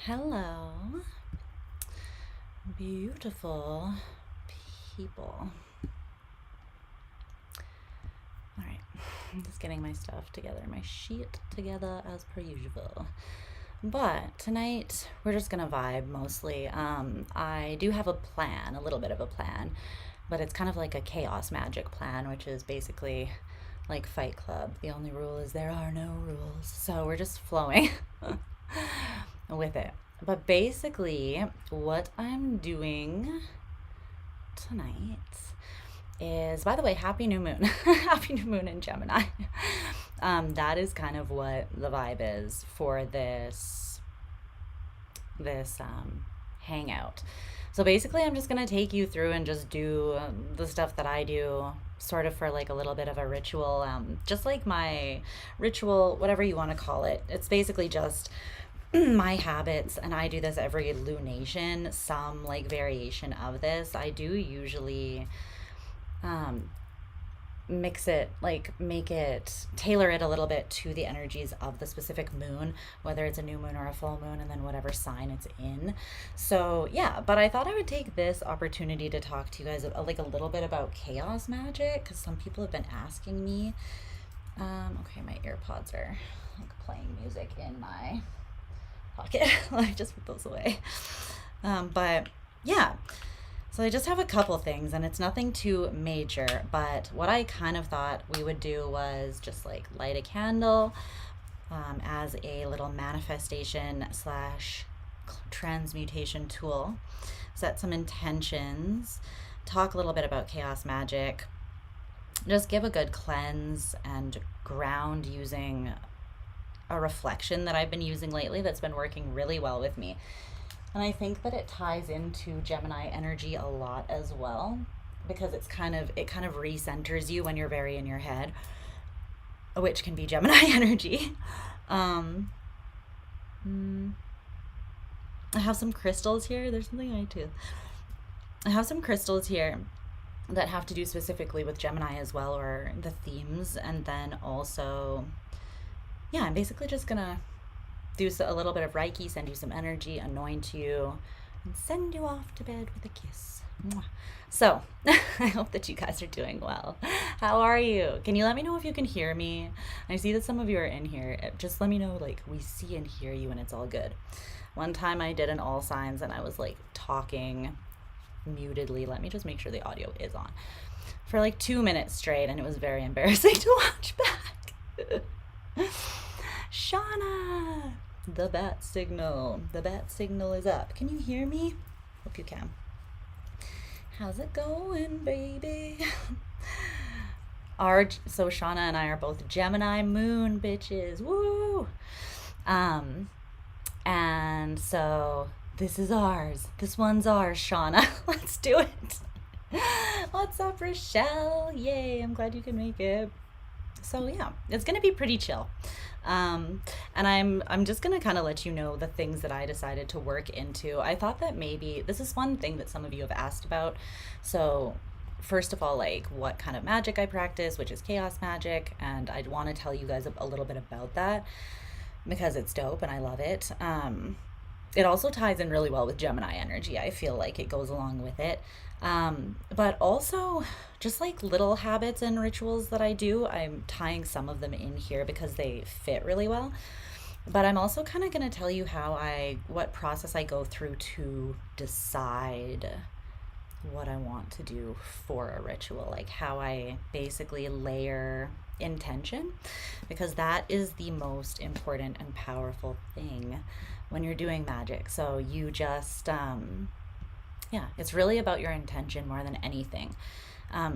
Hello, beautiful people. All right, I'm just getting my stuff together, my sheet together as per usual. But tonight we're just gonna vibe mostly. I do have a plan, a little bit of a plan, but it's kind of like a chaos magic plan, which is basically like Fight Club. The only rule is there are no rules. So we're just flowing with it. But basically, what I'm doing tonight is, by the way, happy new moon. Happy new moon in Gemini. That is kind of what the vibe is for this hangout. So basically, I'm just gonna take you through and just do the stuff that I do, sort of for like a little bit of a ritual, just like my ritual, whatever you want to call it. It's basically just my habits, and I do this every lunation, some like variation of this. I do usually mix it, like make it, tailor it a little bit to the energies of the specific moon, whether it's a new moon or a full moon, and then whatever sign it's in. So yeah, but I thought I would take this opportunity to talk to you guys like a little bit about chaos magic, because some people have been asking me. Okay, my earpods are like playing music in my pocket. Let me just put those away. But yeah, so I just have a couple things, and it's nothing too major, but what I kind of thought we would do was just like light a candle as a little manifestation slash transmutation tool, set some intentions, talk a little bit about chaos magic, just give a good cleanse and ground using a reflection that I've been using lately that's been working really well with me. And I think that it ties into Gemini energy a lot as well, because it kind of recenters you when you're very in your head, which can be Gemini energy. I have some crystals here. There's something I too. I have some crystals here that have to do specifically with Gemini as well, or the themes. And then also, yeah, I'm basically just gonna do a little bit of Reiki, send you some energy, anoint you, and send you off to bed with a kiss. So I hope that you guys are doing well. How are you? Can you let me know if you can hear me? I see that some of you are in here. Just let me know, like, we see and hear you and it's all good. One time I did an all signs and I was like talking mutedly. Let me just make sure the audio is on for like 2 minutes straight, and it was very embarrassing to watch back. Shauna, the bat signal. The bat signal is up. Can you hear me? Hope you can. How's it going, baby? So Shauna and I are both Gemini moon bitches. Woo! And so this is ours. This one's ours, Shauna. Let's do it. What's up, Rochelle? Yay, I'm glad you can make it. So yeah, it's gonna be pretty chill. And I'm just gonna kind of let you know the things that I decided to work into. I thought that maybe this is one thing that some of you have asked about. So first of all, like what kind of magic I practice, which is chaos magic, and I want to tell you guys a little bit about that because it's dope and I love it. It also ties in really well with Gemini energy. I feel like it goes along with it. But also just like little habits and rituals that I do, I'm tying some of them in here because they fit really well. But I'm also kind of going to tell you what process I go through to decide what I want to do for a ritual, like how I basically layer intention, because that is the most important and powerful thing when you're doing magic. So you just, yeah, it's really about your intention more than anything.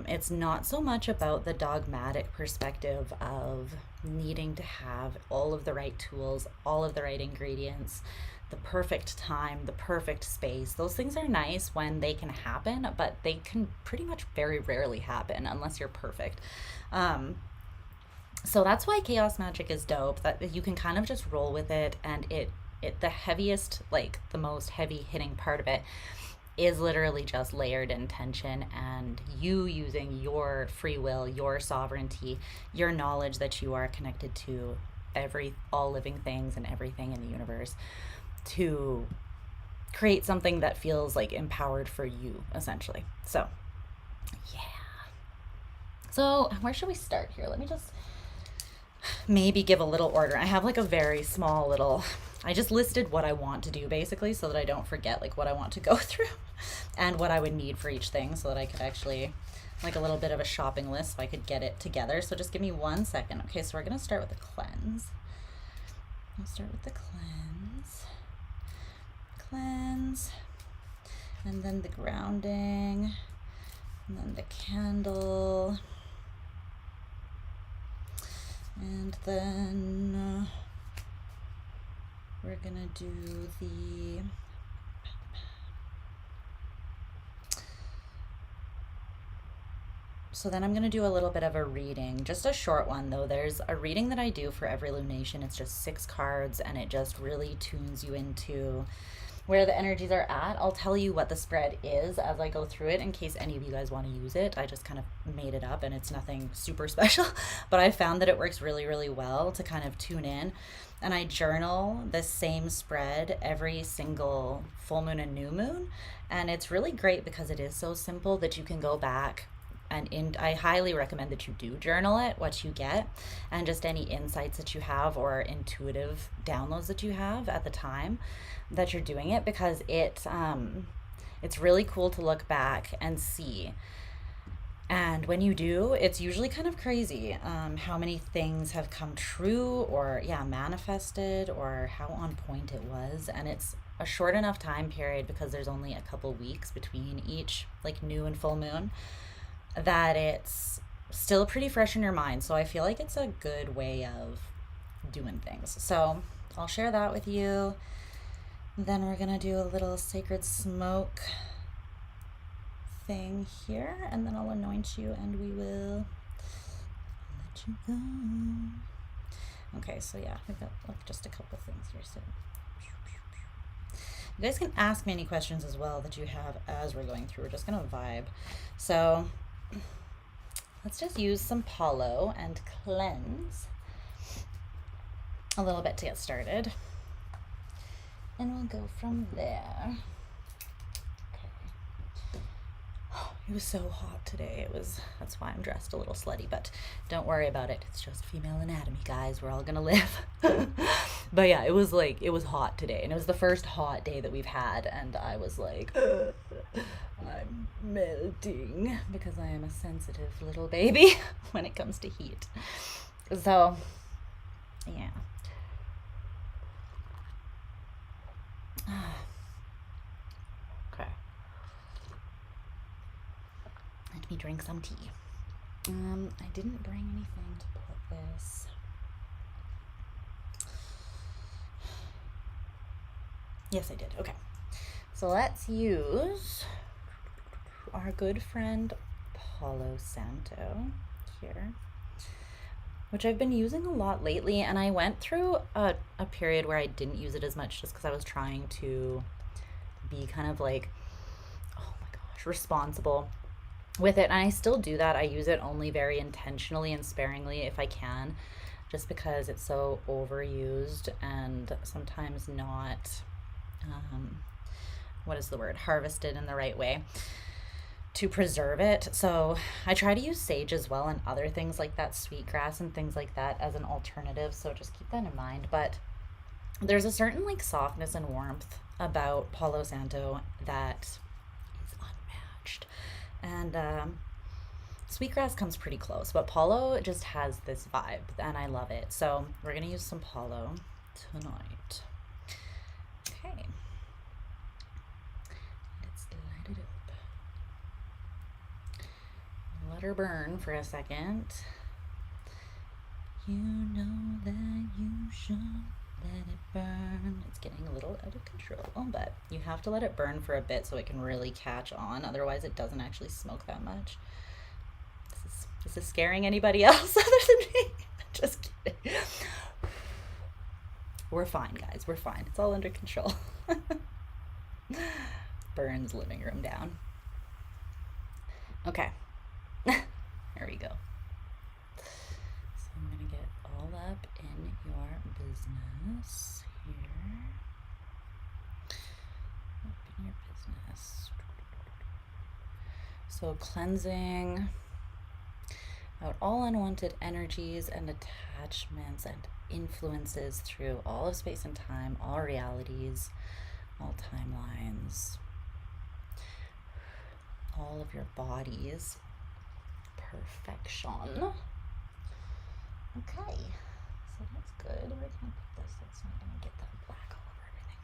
It's not so much about the dogmatic perspective of needing to have all of the right tools, all of the right ingredients, the perfect time, the perfect space. Those things are nice when they can happen, but they can pretty much very rarely happen unless you're perfect. So that's why chaos magic is dope, that you can kind of just roll with it, and the heaviest, like the most heavy hitting part of it is literally just layered intention and you using your free will, your sovereignty, your knowledge that you are connected to all living things and everything in the universe to create something that feels like empowered for you, essentially. So, yeah. So, where should we start here? Let me just maybe give a little order. I have like a very small little, I just listed what I want to do basically so that I don't forget like what I want to go through and what I would need for each thing so that I could actually, like a little bit of a shopping list so I could get it together. So just give me 1 second. Okay, so we're going to start with the cleanse. I'll start with the cleanse, and then the grounding, and then the candle, and then we're gonna do the so then I'm going to do a little bit of a reading, just a short one though. There's a reading that I do for every lunation. It's just 6 cards and it just really tunes you into where the energies are at. I'll tell you what the spread is as I go through it in case any of you guys want to use it. I just kind of made it up and it's nothing super special, but I found that it works really, really well to kind of tune in. And I journal the same spread every single full moon and new moon. And it's really great because it is so simple that you can go back and I highly recommend that you do journal it, what you get, and just any insights that you have or intuitive downloads that you have at the time that you're doing it, because it's really cool to look back and see. And when you do, it's usually kind of crazy how many things have come true or manifested, or how on point it was. And it's a short enough time period because there's only a couple weeks between each like new and full moon, that it's still pretty fresh in your mind. So I feel like it's a good way of doing things. So I'll share that with you. Then we're gonna do a little sacred smoke thing here, and then I'll anoint you and we will let you go. Okay, so yeah, we've got like just a couple things here. So you guys can ask me any questions as well that you have as we're going through. We're just gonna vibe. So let's just use some Palo and cleanse a little bit to get started. And we'll go from there. Okay. Oh, it was so hot today. That's why I'm dressed a little slutty, but don't worry about it. It's just female anatomy, guys. We're all gonna live. But yeah, it was hot today, and it was the first hot day that we've had, and I was like, I'm melting because I am a sensitive little baby when it comes to heat. So, yeah. Okay. Let me drink some tea. I didn't bring anything to put this. Yes, I did. Okay. So let's use our good friend Palo Santo here, which I've been using a lot lately, and I went through a period where I didn't use it as much just because I was trying to be kind of like, oh my gosh, responsible with it. And I still do that. I use it only very intentionally and sparingly if I can, just because it's so overused and sometimes not, harvested in the right way to preserve it. So I try to use sage as well and other things like that, sweetgrass and things like that, as an alternative. So just keep that in mind. But there's a certain like softness and warmth about Palo Santo that is unmatched. And sweetgrass comes pretty close, but Palo just has this vibe and I love it. So we're going to use some Palo tonight. Okay. Let's light it up. Let her burn for a second. You know that you should let it burn. It's getting a little out of control, but you have to let it burn for a bit so it can really catch on. Otherwise, it doesn't actually smoke that much. This is scaring anybody else other than me? We're fine, guys. We're fine. It's all under control. Burns living room down. Okay. There we go. So I'm going to get all up in your business here. Up in your business. So cleansing out all unwanted energies and attachments and influences through all of space and time, all realities, all timelines, all of your bodies. Perfection. Okay, so that's good. Where can I put this? That's not going to get that black all over everything.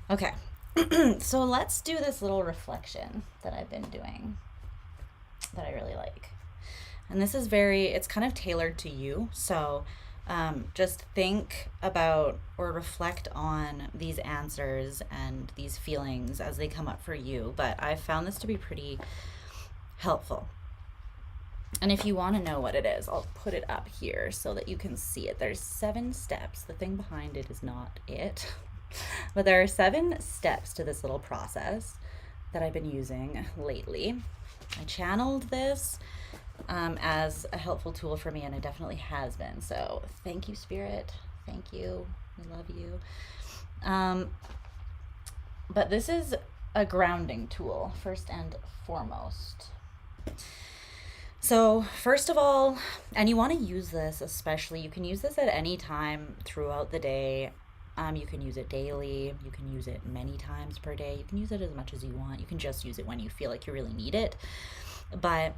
Right there. Okay, so let's do this little reflection that I've been doing that I really like. And this is it's kind of tailored to you. So just think about or reflect on these answers and these feelings as they come up for you. But I found this to be pretty helpful. And if you want to know what it is, I'll put it up here so that you can see it. There's 7 steps. The thing behind it is not it. But there are 7 steps to this little process that I've been using lately. I channeled this as a helpful tool for me, and it definitely has been. So thank you, Spirit. Thank you. We love you. But this is a grounding tool, first and foremost. So first of all, and you want to use this especially, you can use this at any time throughout the day. You can use it daily. You can use it many times per day. You can use it as much as you want. You can just use it when you feel like you really need it. But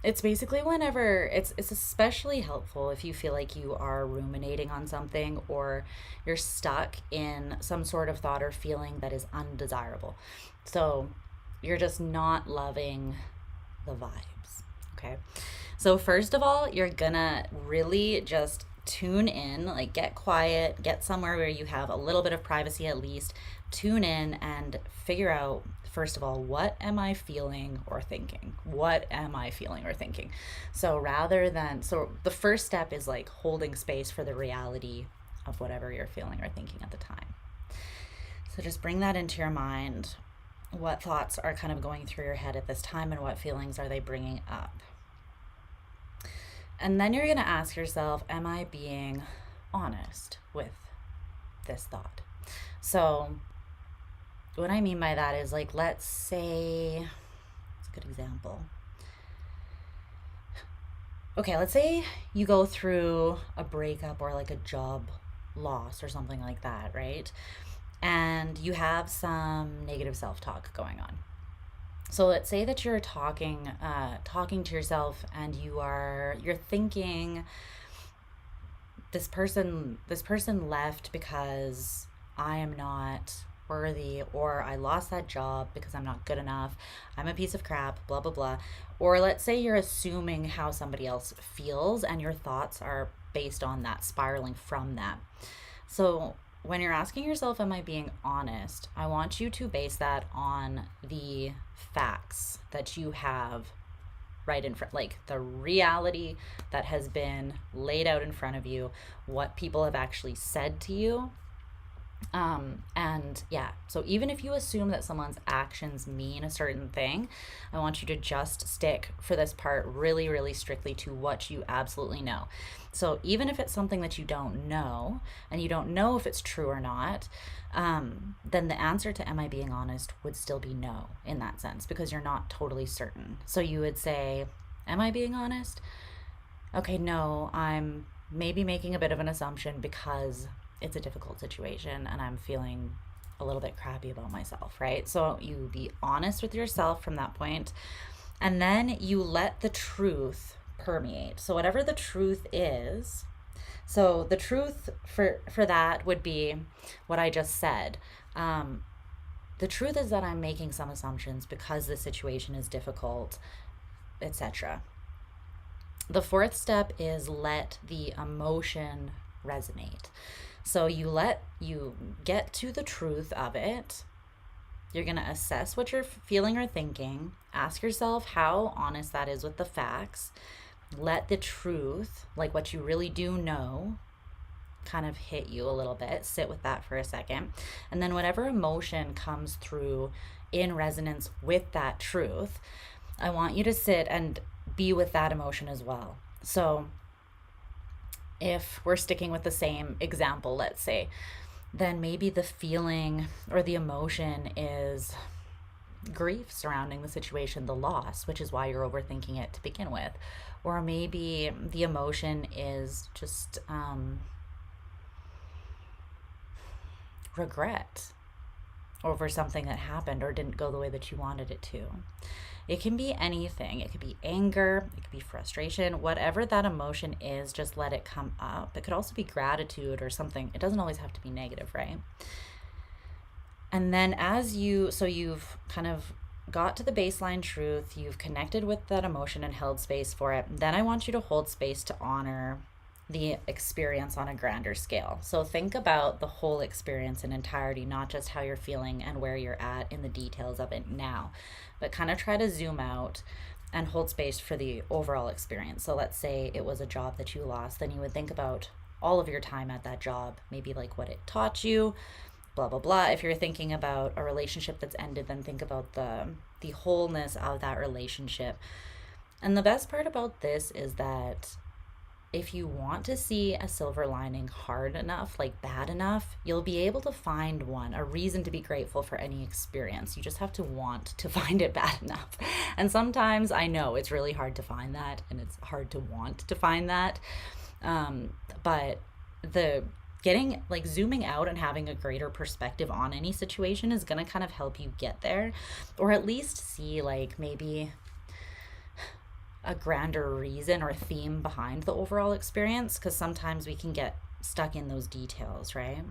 it's basically whenever it's especially helpful if you feel like you are ruminating on something or you're stuck in some sort of thought or feeling that is undesirable. So you're just not loving the vibes. Okay. So first of all, you're gonna really just tune in, like get quiet, get somewhere where you have a little bit of privacy at least, tune in and figure out, first of all, what am I feeling or thinking? What am I feeling or thinking? So the first step is like holding space for the reality of whatever you're feeling or thinking at the time. So just bring that into your mind. What thoughts are kind of going through your head at this time and what feelings are they bringing up? And then you're going to ask yourself, am I being honest with this thought? So what I mean by that is, like, let's say, it's a good example. Okay, let's say you go through a breakup or like a job loss or something like that, right? And you have some negative self-talk going on. So let's say that you're talking to yourself and you're thinking, this person left because I am not worthy, or I lost that job because I'm not good enough, I'm a piece of crap, blah blah blah. Or let's say you're assuming how somebody else feels and your thoughts are based on that, spiraling from that. So when you're asking yourself, am I being honest? I want you to base that on the facts that you have right in front, like the reality that has been laid out in front of you, what people have actually said to you. And yeah, so even if you assume that someone's actions mean a certain thing, I want you to just stick for this part really, really strictly to what you absolutely know. So even if it's something that you don't know and you don't know if it's true or not, then the answer to am I being honest would still be no in that sense, because you're not totally certain. So you would say, am I being honest? Okay, no, I'm maybe making a bit of an assumption because it's a difficult situation and I'm feeling a little bit crappy about myself, right? So you be honest with yourself from that point, and then you let the truth permeate. So whatever the truth is, so the truth for that would be what I just said. The truth is that I'm making some assumptions because the situation is difficult, etc. The 4th step is let the emotion resonate. So you get to the truth of it. You're going to assess what you're feeling or thinking. Ask yourself how honest that is with the facts. let the truth, like what you really do know, kind of hit you a little bit. Sit with that for a second. And then whatever emotion comes through in resonance with that truth, I want you to sit and be with that emotion as well. So if we're sticking with the same example, let's say, then maybe the feeling or the emotion is grief surrounding the situation, the loss, which is why you're overthinking it to begin with. Or maybe the emotion is just regret over something that happened or didn't go the way that you wanted it to. It can be anything. It could be anger, it could be frustration, whatever that emotion is, just let it come up. It could also be gratitude or something. It doesn't always have to be negative, right? And then you've kind of got to the baseline truth, you've connected with that emotion and held space for it. Then I want you to hold space to honor the experience on a grander scale. So think about the whole experience in entirety, not just how you're feeling and where you're at in the details of it now, but kind of try to zoom out and hold space for the overall experience. So let's say it was a job that you lost, then you would think about all of your time at that job, maybe like what it taught you, blah, blah, blah. If you're thinking about a relationship that's ended, then think about the wholeness of that relationship. And the best part about this is that if you want to see a silver lining hard enough, like bad enough, you'll be able to find one, a reason to be grateful for any experience. You just have to want to find it bad enough. And sometimes I know it's really hard to find that, and it's hard to want to find that. But the getting, like, zooming out and having a greater perspective on any situation is going to kind of help you get there, or at least see like maybe a grander reason or theme behind the overall experience, because sometimes we can get stuck in those details, right?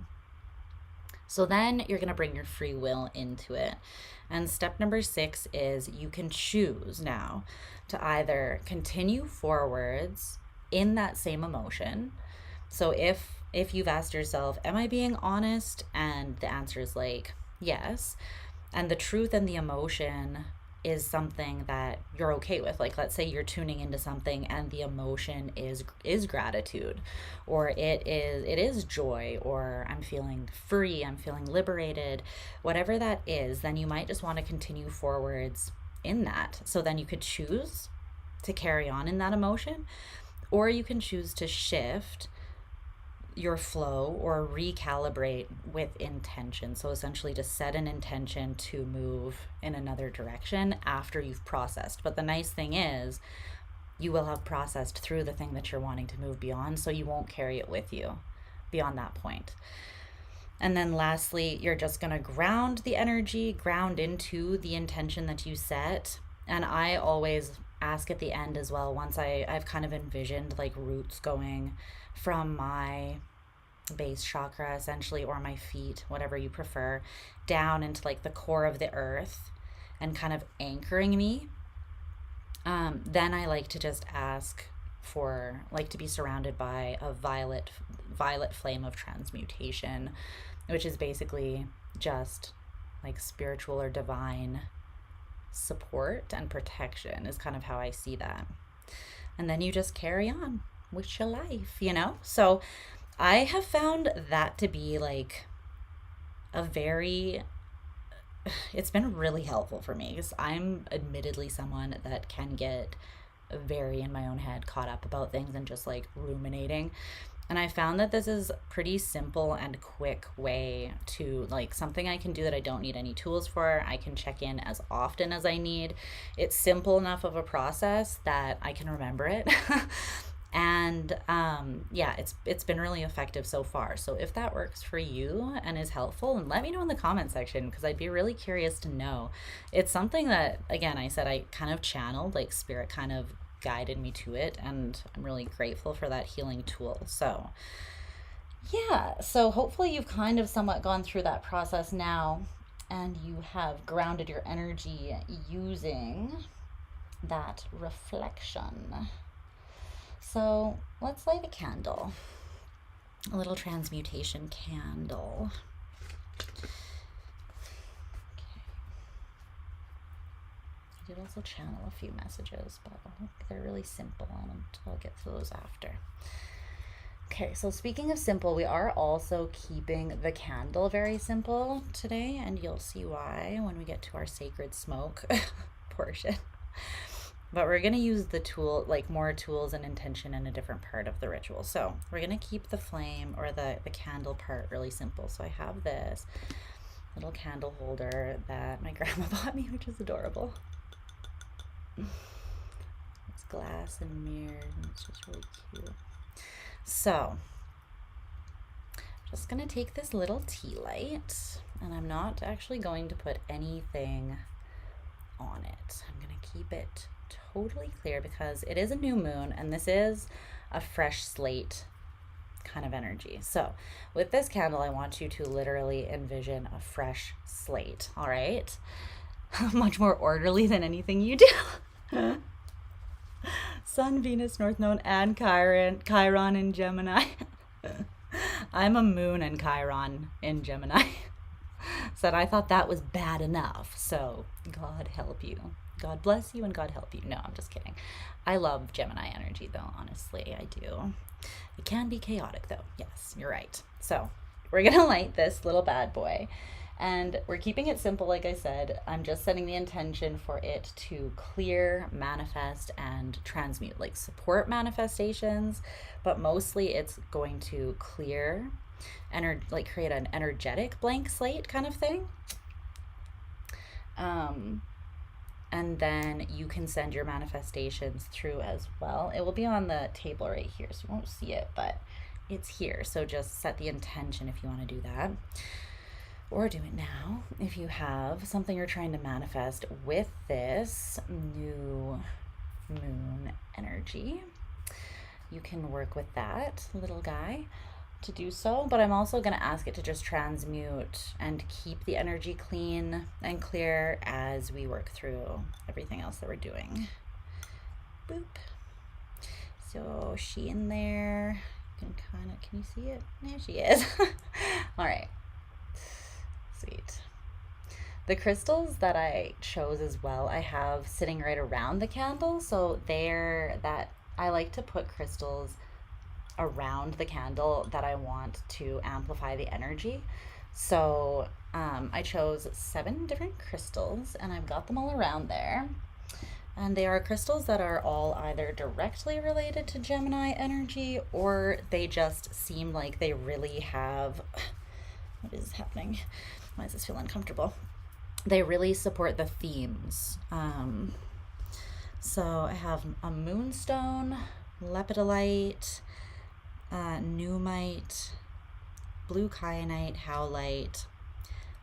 So then you're going to bring your free will into it. And step number 6 is you can choose now to either continue forwards in that same emotion. So if you've asked yourself, am I being honest? And the answer is like, yes. And the truth and the emotion is something that you're okay with. Like, let's say you're tuning into something and the emotion is gratitude, or it is joy, or I'm feeling free, I'm feeling liberated, whatever that is, then you might just want to continue forwards in that. So then you could choose to carry on in that emotion, or you can choose to shift your flow or recalibrate with intention. So essentially to set an intention to move in another direction after you've processed. But the nice thing is you will have processed through the thing that you're wanting to move beyond, so you won't carry it with you beyond that point. And then lastly, you're just going to ground the energy, ground into the intention that you set. And I always ask at the end as well, once I've kind of envisioned like roots going from my base chakra essentially, or my feet, whatever you prefer, down into like the core of the earth and kind of anchoring me, then I like to just ask for like to be surrounded by a violet flame of transmutation, which is basically just like spiritual or divine support and protection, is kind of how I see that. And then you just carry on with your life, you know? So I have found that to be like it's been really helpful for me, because I'm admittedly someone that can get very in my own head, caught up about things and just like ruminating. And I found that this is pretty simple and quick way to like something I can do that I don't need any tools for. I can check in as often as I need. It's simple enough of a process that I can remember it. And yeah, it's been really effective so far. So if that works for you and is helpful, and let me know in the comment section, because I'd be really curious to know. It's something that, again, I said I kind of channeled, like spirit kind of guided me to it, and I'm really grateful for that healing tool. So yeah, so hopefully you've kind of somewhat gone through that process now, and you have grounded your energy using that reflection. So let's light a candle, a little transmutation candle. Okay. did also channel a few messages, but they're really simple, and I'll get to those after. Okay, so speaking of simple, we are also keeping the candle very simple today, and you'll see why when we get to our sacred smoke portion. But we're going to use the tool, like more tools and intention in a different part of the ritual. So we're going to keep the flame or the candle part really simple. So I have this little candle holder that my grandma bought me, which is adorable. It's glass and mirrored, and it's just really cute. So I'm just going to take this little tea light, and I'm not actually going to put anything on it. I'm going to keep it totally clear because it is a new moon, and this is a fresh slate kind of energy. So with this candle, I want you to literally envision a fresh slate. All right. Much more orderly than anything you do. Sun, Venus, North Node, and Chiron in Gemini. I'm a moon and Chiron in Gemini. Said I thought that was bad enough. So God help you. God bless you and God help you. No, I'm just kidding. I love Gemini energy though, honestly, I do. It can be chaotic though. Yes, you're right. So we're going to light this little bad boy, and we're keeping it simple. Like I said, I'm just setting the intention for it to clear, manifest, and transmute, like support manifestations, but mostly it's going to clear, like create an energetic blank slate kind of thing. And then you can send your manifestations through as well. It will be on the table right here, so you won't see it, but it's here. So just set the intention if you want to do that. Or do it now if you have something you're trying to manifest with this new moon energy. You can work with that little guy to do so, but I'm also going to ask it to just transmute and keep the energy clean and clear as we work through everything else that we're doing. Boop. So she in there, you can you see it? There she is. All right. Sweet. The crystals that I chose as well, I have sitting right around the candle. So I like to put crystals around the candle that I want to amplify the energy. So I chose 7 different crystals, and I've got them all around there. And they are crystals that are all either directly related to Gemini energy, or they just seem like they really have, what is happening? Why does this feel uncomfortable? They really support the themes. So I have a moonstone, lepidolite, pneumite, blue kyanite, howlite,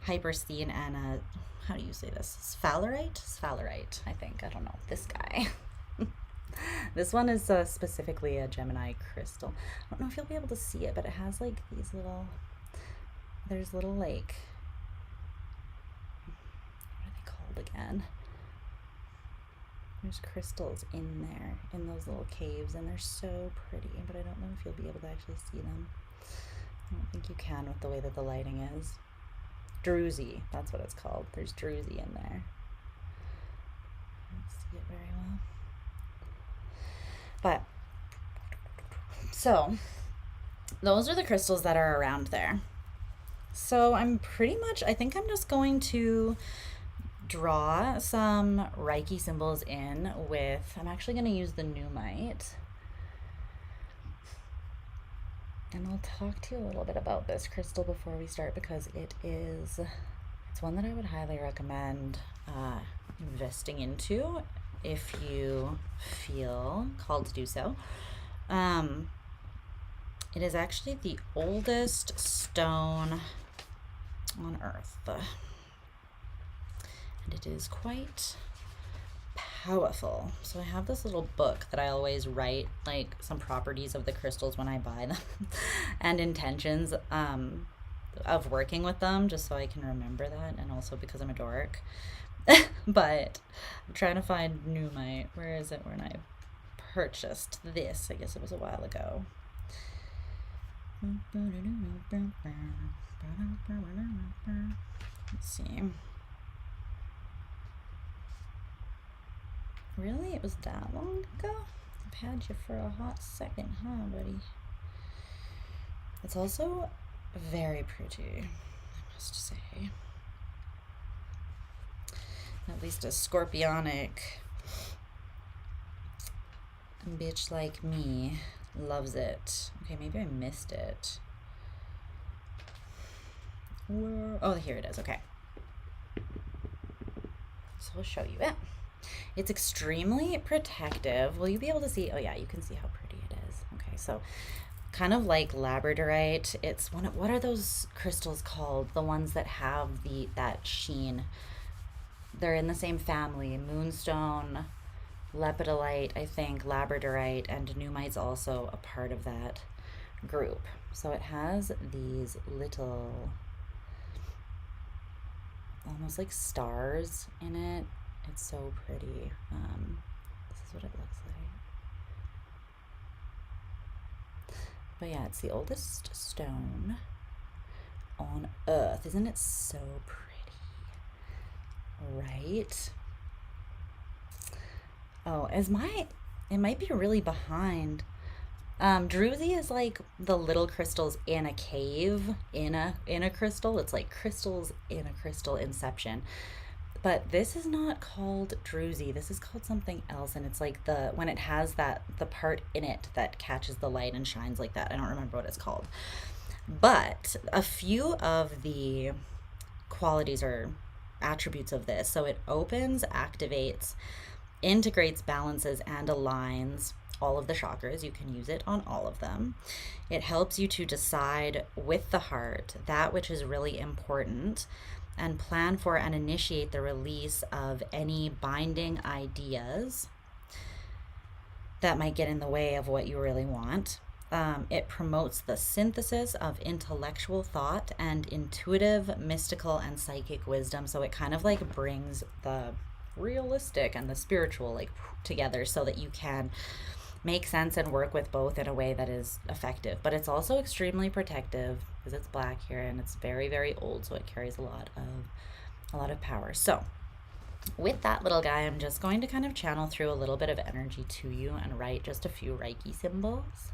hypersthene, and how do you say this? Sphalerite, I think. I don't know. This guy. This one is specifically a Gemini crystal. I don't know if you'll be able to see it, but it has like these there's little like, what are they called again? There's crystals in there, in those little caves, and they're so pretty, but I don't know if you'll be able to actually see them. I don't think you can with the way that the lighting is. Druzy, that's what it's called. There's druzy in there. I don't see it very well. But, so, those are the crystals that are around there. So I think I'm just going to draw some Reiki symbols in with, I'm actually going to use the pneumite. And I'll talk to you a little bit about this crystal before we start, because it's one that I would highly recommend investing into if you feel called to do so. It is actually the oldest stone on Earth. And it is quite powerful. So I have this little book that I always write like some properties of the crystals when I buy them and intentions of working with them, just so I can remember that, and also because I'm a dork. But I'm trying to find pneumite. Where is it when I purchased this? I guess it was a while ago. Let's see. Really? It was that long ago? I've had you for a hot second, huh, buddy? It's also very pretty, I must say. At least a scorpionic bitch like me loves it. Okay, maybe I missed it. Oh, here it is. Okay. So I'll show you it. It's extremely protective. Will you be able to see? Oh yeah, you can see how pretty it is. Okay, so kind of like labradorite. It's what are those crystals called? The ones that have that sheen. They're in the same family. Moonstone, lepidolite, I think, labradorite, and numite's also a part of that group. So it has these little almost like stars in it. It's so pretty. This is what it looks like. But yeah, it's the oldest stone on Earth. Isn't it so pretty? Right? Oh, it might be really behind. Druzy is like the little crystals in a cave in a crystal. It's like crystals in a crystal inception. But this is not called druzy. This is called something else, and it's like when it has the part in it that catches the light and shines like that. I don't remember what it's called. But a few of the qualities or attributes of this. So it opens, activates, integrates, balances, and aligns all of the chakras. You can use it on all of them. It helps you to decide with the heart that which is really important and plan for and initiate the release of any binding ideas that might get in the way of what you really want. It promotes the synthesis of intellectual thought and intuitive, mystical, and psychic wisdom. So it kind of like brings the realistic and the spiritual like together so that you can make sense and work with both in a way that is effective. But it's also extremely protective because it's black here and it's very, very old, so it carries a lot of power. So with that little guy, I'm just going to kind of channel through a little bit of energy to you and write just a few Reiki symbols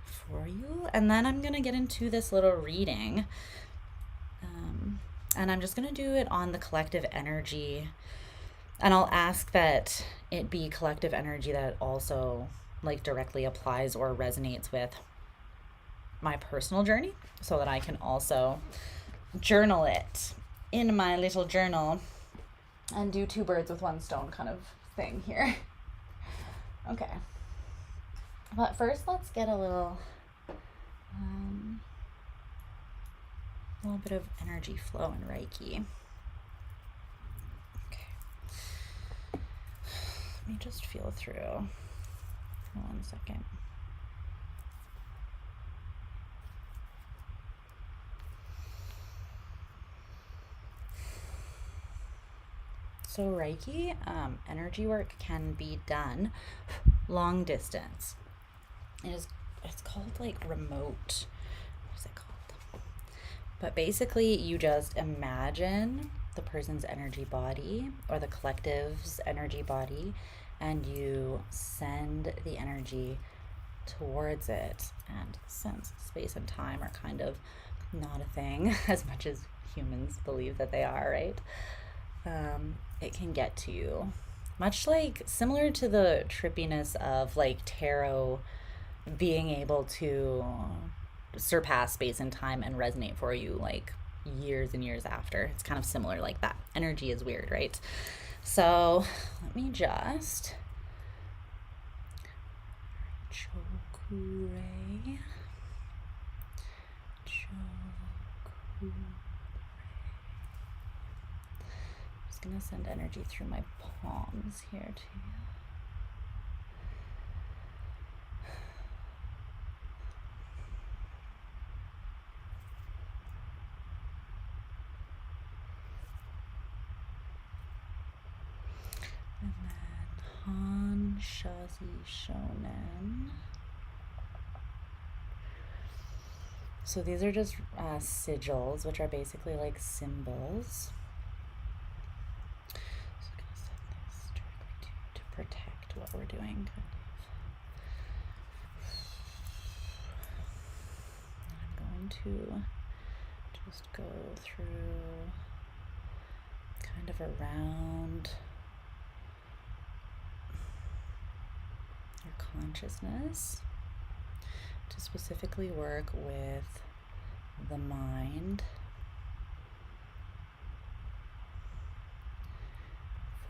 for you, and then I'm gonna get into this little reading, and I'm just gonna do it on the collective energy, and I'll ask that it be collective energy that also like directly applies or resonates with my personal journey, so that I can also journal it in my little journal and do two birds with one stone kind of thing here. Okay, but first let's get a little bit of energy flow in Reiki. Okay, let me just feel through for 1 second. So Reiki energy work can be done long distance. It's called like remote. What is it called? But basically, you just imagine the person's energy body or the collective's energy body, and you send the energy towards it. And since space and time are kind of not a thing, as much as humans believe that they are, right? It can get to you. Much like similar to the trippiness of like tarot being able to surpass space and time and resonate for you like years and years after. It's kind of similar like that. Energy is weird, right? So let me just Chokure. Just gonna send energy through my palms here to you. And then Han Shazi Shonen. So these are just sigils, which are basically like symbols. So I'm gonna send this directly to you. doing I'm going to just go through kind of around your consciousness to specifically work with the mind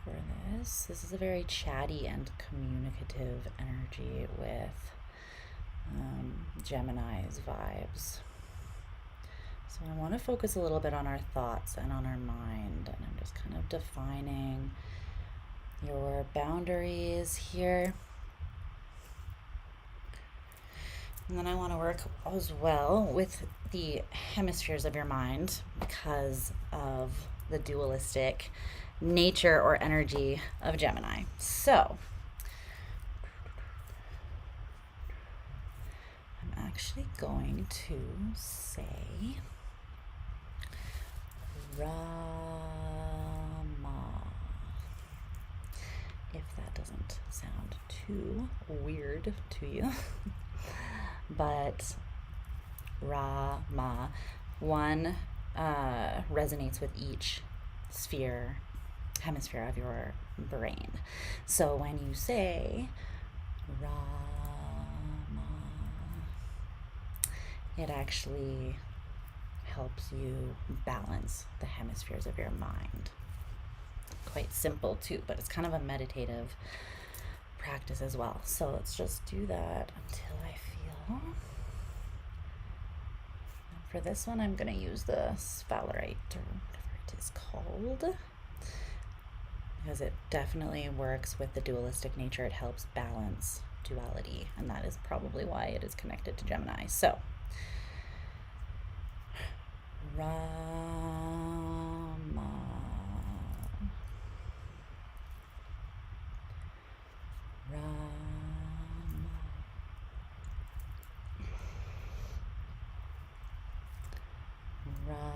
for this. This is a very chatty and communicative energy with Gemini's vibes. So I want to focus a little bit on our thoughts and on our mind, and I'm just kind of defining your boundaries here. And then I want to work as well with the hemispheres of your mind because of the dualistic nature or energy of Gemini. So I'm actually going to say Rama, if that doesn't sound too weird to you. But Rama, one resonates with each hemisphere of your brain. So when you say Rama, it actually helps you balance the hemispheres of your mind. Quite simple too, but it's kind of a meditative practice as well. So let's just do that until I feel. For this one, I'm going to use the sphalerite or whatever it is called, because it definitely works with the dualistic nature. It helps balance duality, and that is probably why it is connected to Gemini. So Rama, Rama, Rama,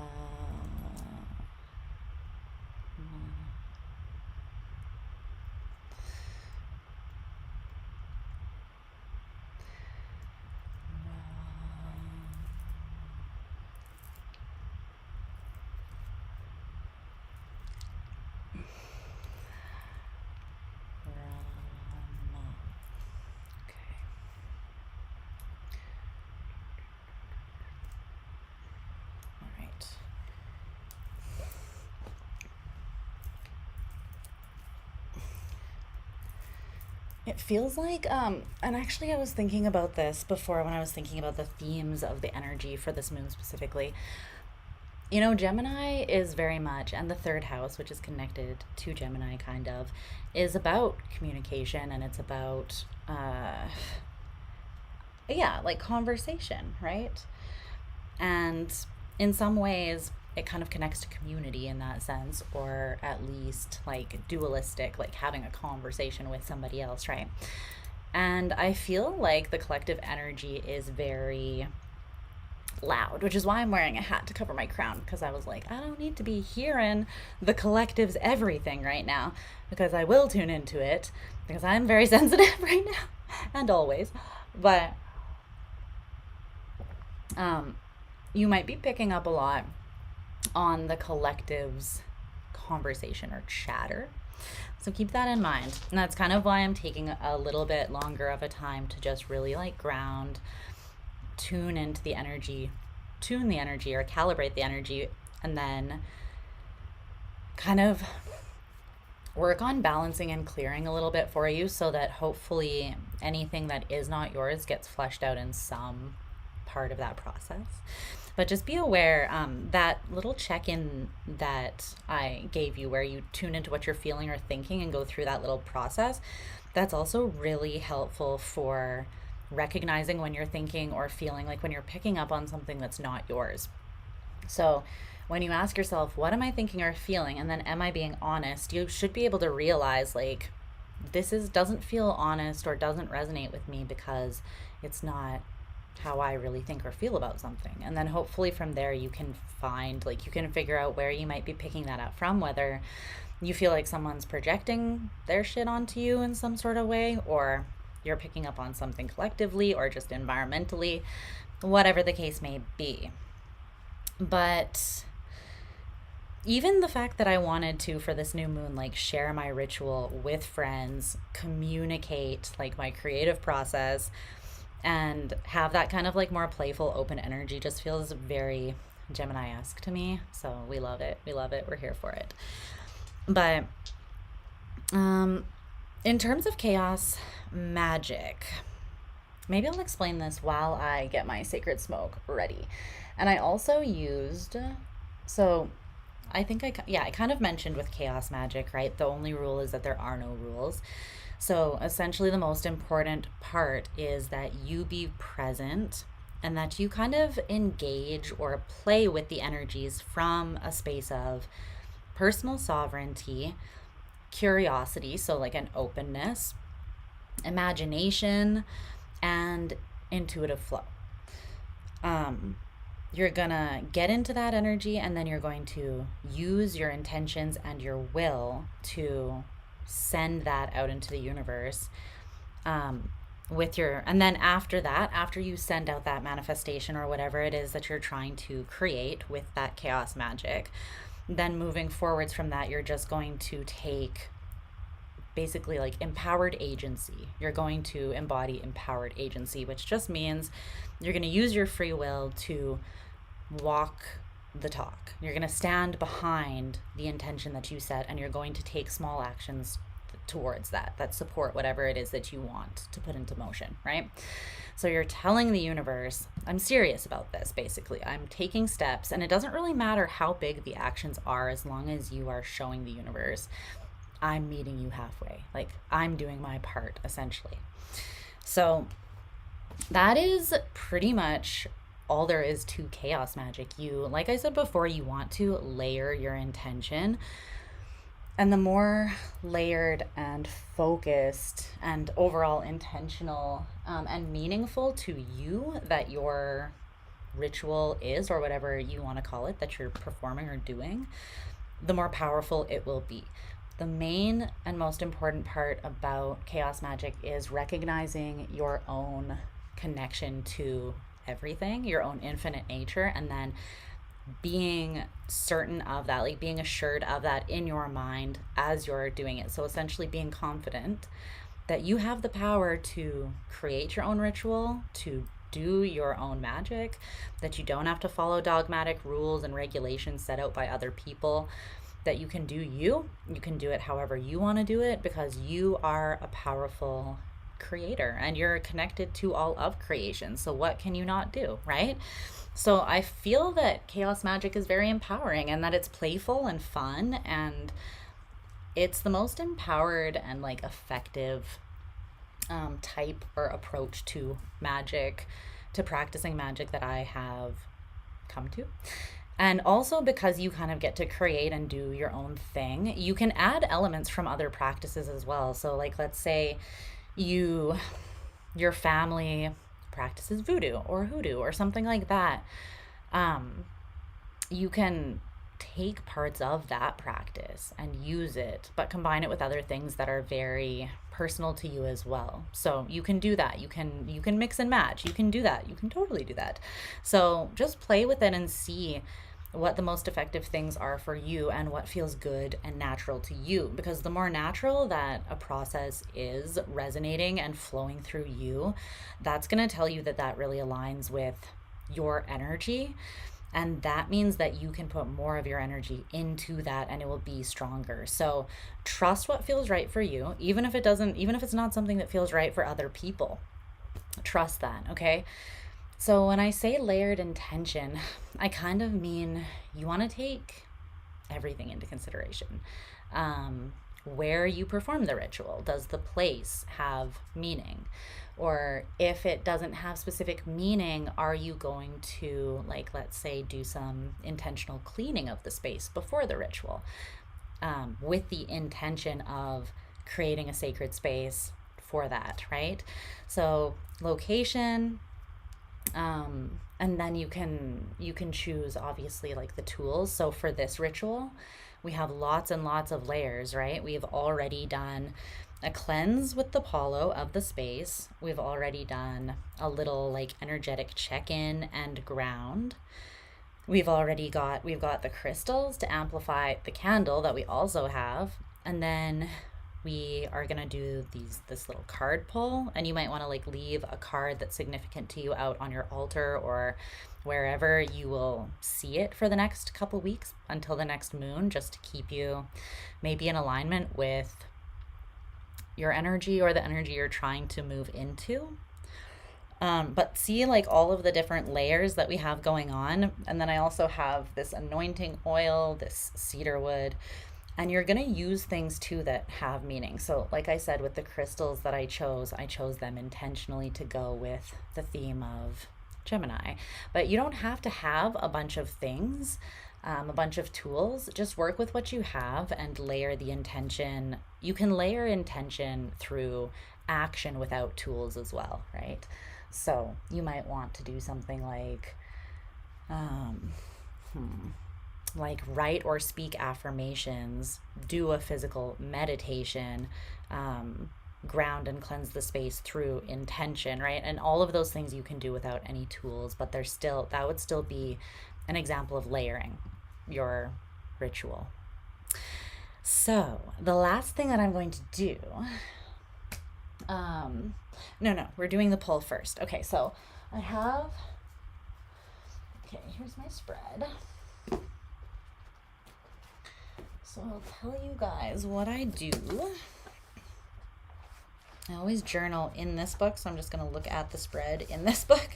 it feels like, and actually I was thinking about this before when I was thinking about the themes of the energy for this moon specifically. You know, Gemini is very much, and the third house, which is connected to Gemini kind of, is about communication, and it's about, like conversation, right? And in some ways, it kind of connects to community in that sense, or at least like dualistic, like having a conversation with somebody else, right? And I feel like the collective energy is very loud, which is why I'm wearing a hat to cover my crown, because I was like, I don't need to be hearing the collective's everything right now, because I will tune into it, because I'm very sensitive right now, and always. But you might be picking up a lot on the collective's conversation or chatter. So keep that in mind. And that's kind of why I'm taking a little bit longer of a time to just really like ground, tune the energy or calibrate the energy, and then kind of work on balancing and clearing a little bit for you, so that hopefully anything that is not yours gets fleshed out in some part of that process. But just be aware, that little check-in that I gave you where you tune into what you're feeling or thinking and go through that little process, that's also really helpful for recognizing when you're thinking or feeling like when you're picking up on something that's not yours. So when you ask yourself, what am I thinking or feeling? And then am I being honest? You should be able to realize like, this doesn't feel honest or doesn't resonate with me because it's not how I really think or feel about something. And then hopefully from there you can find, like, you can figure out where you might be picking that up from, whether you feel like someone's projecting their shit onto you in some sort of way, or you're picking up on something collectively or just environmentally, whatever the case may be. But even the fact that I wanted to, for this new moon, like share my ritual with friends, communicate like my creative process, and have that kind of like more playful, open energy just feels very Gemini-esque to me. So we love it. We love it. We're here for it. But in terms of chaos magic, maybe I'll explain this while I get my sacred smoke ready. And I also used, so I think I kind of mentioned with chaos magic, right? The only rule is that there are no rules. So essentially, the most important part is that you be present and that you kind of engage or play with the energies from a space of personal sovereignty, curiosity, so like an openness, imagination, and intuitive flow. You're gonna get into that energy, and then you're going to use your intentions and your will to send that out into the universe, with your, and then after that, after you send out that manifestation or whatever it is that you're trying to create with that chaos magic, then moving forwards from that, you're just going to take basically like empowered agency. You're going to embody empowered agency, which just means you're going to use your free will to walk the talk. You're going to stand behind the intention that you set, and you're going to take small actions towards that support whatever it is that you want to put into motion, right? So you're telling the universe, I'm serious about this, basically. I'm taking steps, and it doesn't really matter how big the actions are as long as you are showing the universe, I'm meeting you halfway. Like, I'm doing my part, essentially. So that is pretty much all there is to chaos magic. You, like I said before, you want to layer your intention. And the more layered and focused and overall intentional and meaningful to you that your ritual is, or whatever you want to call it, that you're performing or doing, the more powerful it will be. The main and most important part about chaos magic is recognizing your own connection to everything, your own infinite nature, and then being certain of that, like being assured of that in your mind as you're doing it. So essentially being confident that you have the power to create your own ritual, to do your own magic, that you don't have to follow dogmatic rules and regulations set out by other people, that you can do you can do it however you want to do it, because you are a powerful creator and you're connected to all of creation. So what can you not do, right? So I feel that chaos magic is very empowering, and that it's playful and fun, and it's the most empowered and like effective type or approach to magic, to practicing magic, that I have come to. And also because you kind of get to create and do your own thing, you can add elements from other practices as well. So like, let's say your family practices voodoo or hoodoo or something like that. You can take parts of that practice and use it, but combine it with other things that are very personal to you as well. So you can do that. You can mix and match. You can do that. You can totally do that. So just play with it and see what the most effective things are for you and what feels good and natural to you. Because the more natural that a process is resonating and flowing through you, that's going to tell you that that really aligns with your energy. And that means that you can put more of your energy into that, and it will be stronger. So trust what feels right for you, even if it's not something that feels right for other people. Trust that, okay? So when I say layered intention, I kind of mean you want to take everything into consideration. Where you perform the ritual, does the place have meaning? Or if it doesn't have specific meaning, are you going to, like, let's say, do some intentional cleaning of the space before the ritual, with the intention of creating a sacred space for that, right? So location, and then you can choose, obviously, like the tools. So for this ritual, we have lots and lots of layers, right? We've already done a cleanse with the Palo of the space. We've already done a little like energetic check-in and ground. We've got the crystals to amplify the candle that we also have. And then we are going to do this little card pull, and you might want to like leave a card that's significant to you out on your altar or wherever you will see it for the next couple weeks until the next moon, just to keep you maybe in alignment with your energy or the energy you're trying to move into. But see like all of the different layers that we have going on. And then I also have this anointing oil, this cedar wood, and you're going to use things too that have meaning. So like I said, with the crystals that I chose them intentionally to go with the theme of Gemini. But you don't have to have a bunch of things, a bunch of tools. Just work with what you have and layer the intention. You can layer intention through action without tools as well, right? So you might want to do something like write or speak affirmations, do a physical meditation, ground and cleanse the space through intention, right? And all of those things you can do without any tools, but that would still be an example of layering your ritual. So the last thing that I'm going to do, we're doing the pull first. Okay, so here's my spread. So I'll tell you guys what I do. I always journal in this book, so I'm just going to look at the spread in this book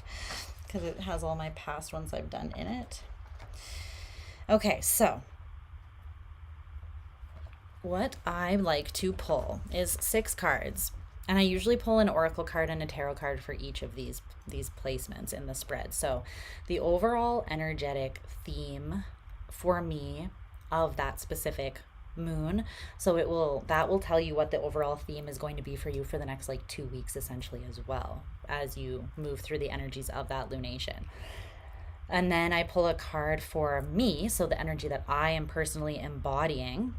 because it has all my past ones I've done in it. Okay, so what I like to pull is 6 cards. And I usually pull an oracle card and a tarot card for each of these placements in the spread. So the overall energetic theme for me of that specific moon, so that will tell you what the overall theme is going to be for you for the next like 2 weeks essentially, as well as you move through the energies of that lunation. And then I pull a card for me, so the energy that I am personally embodying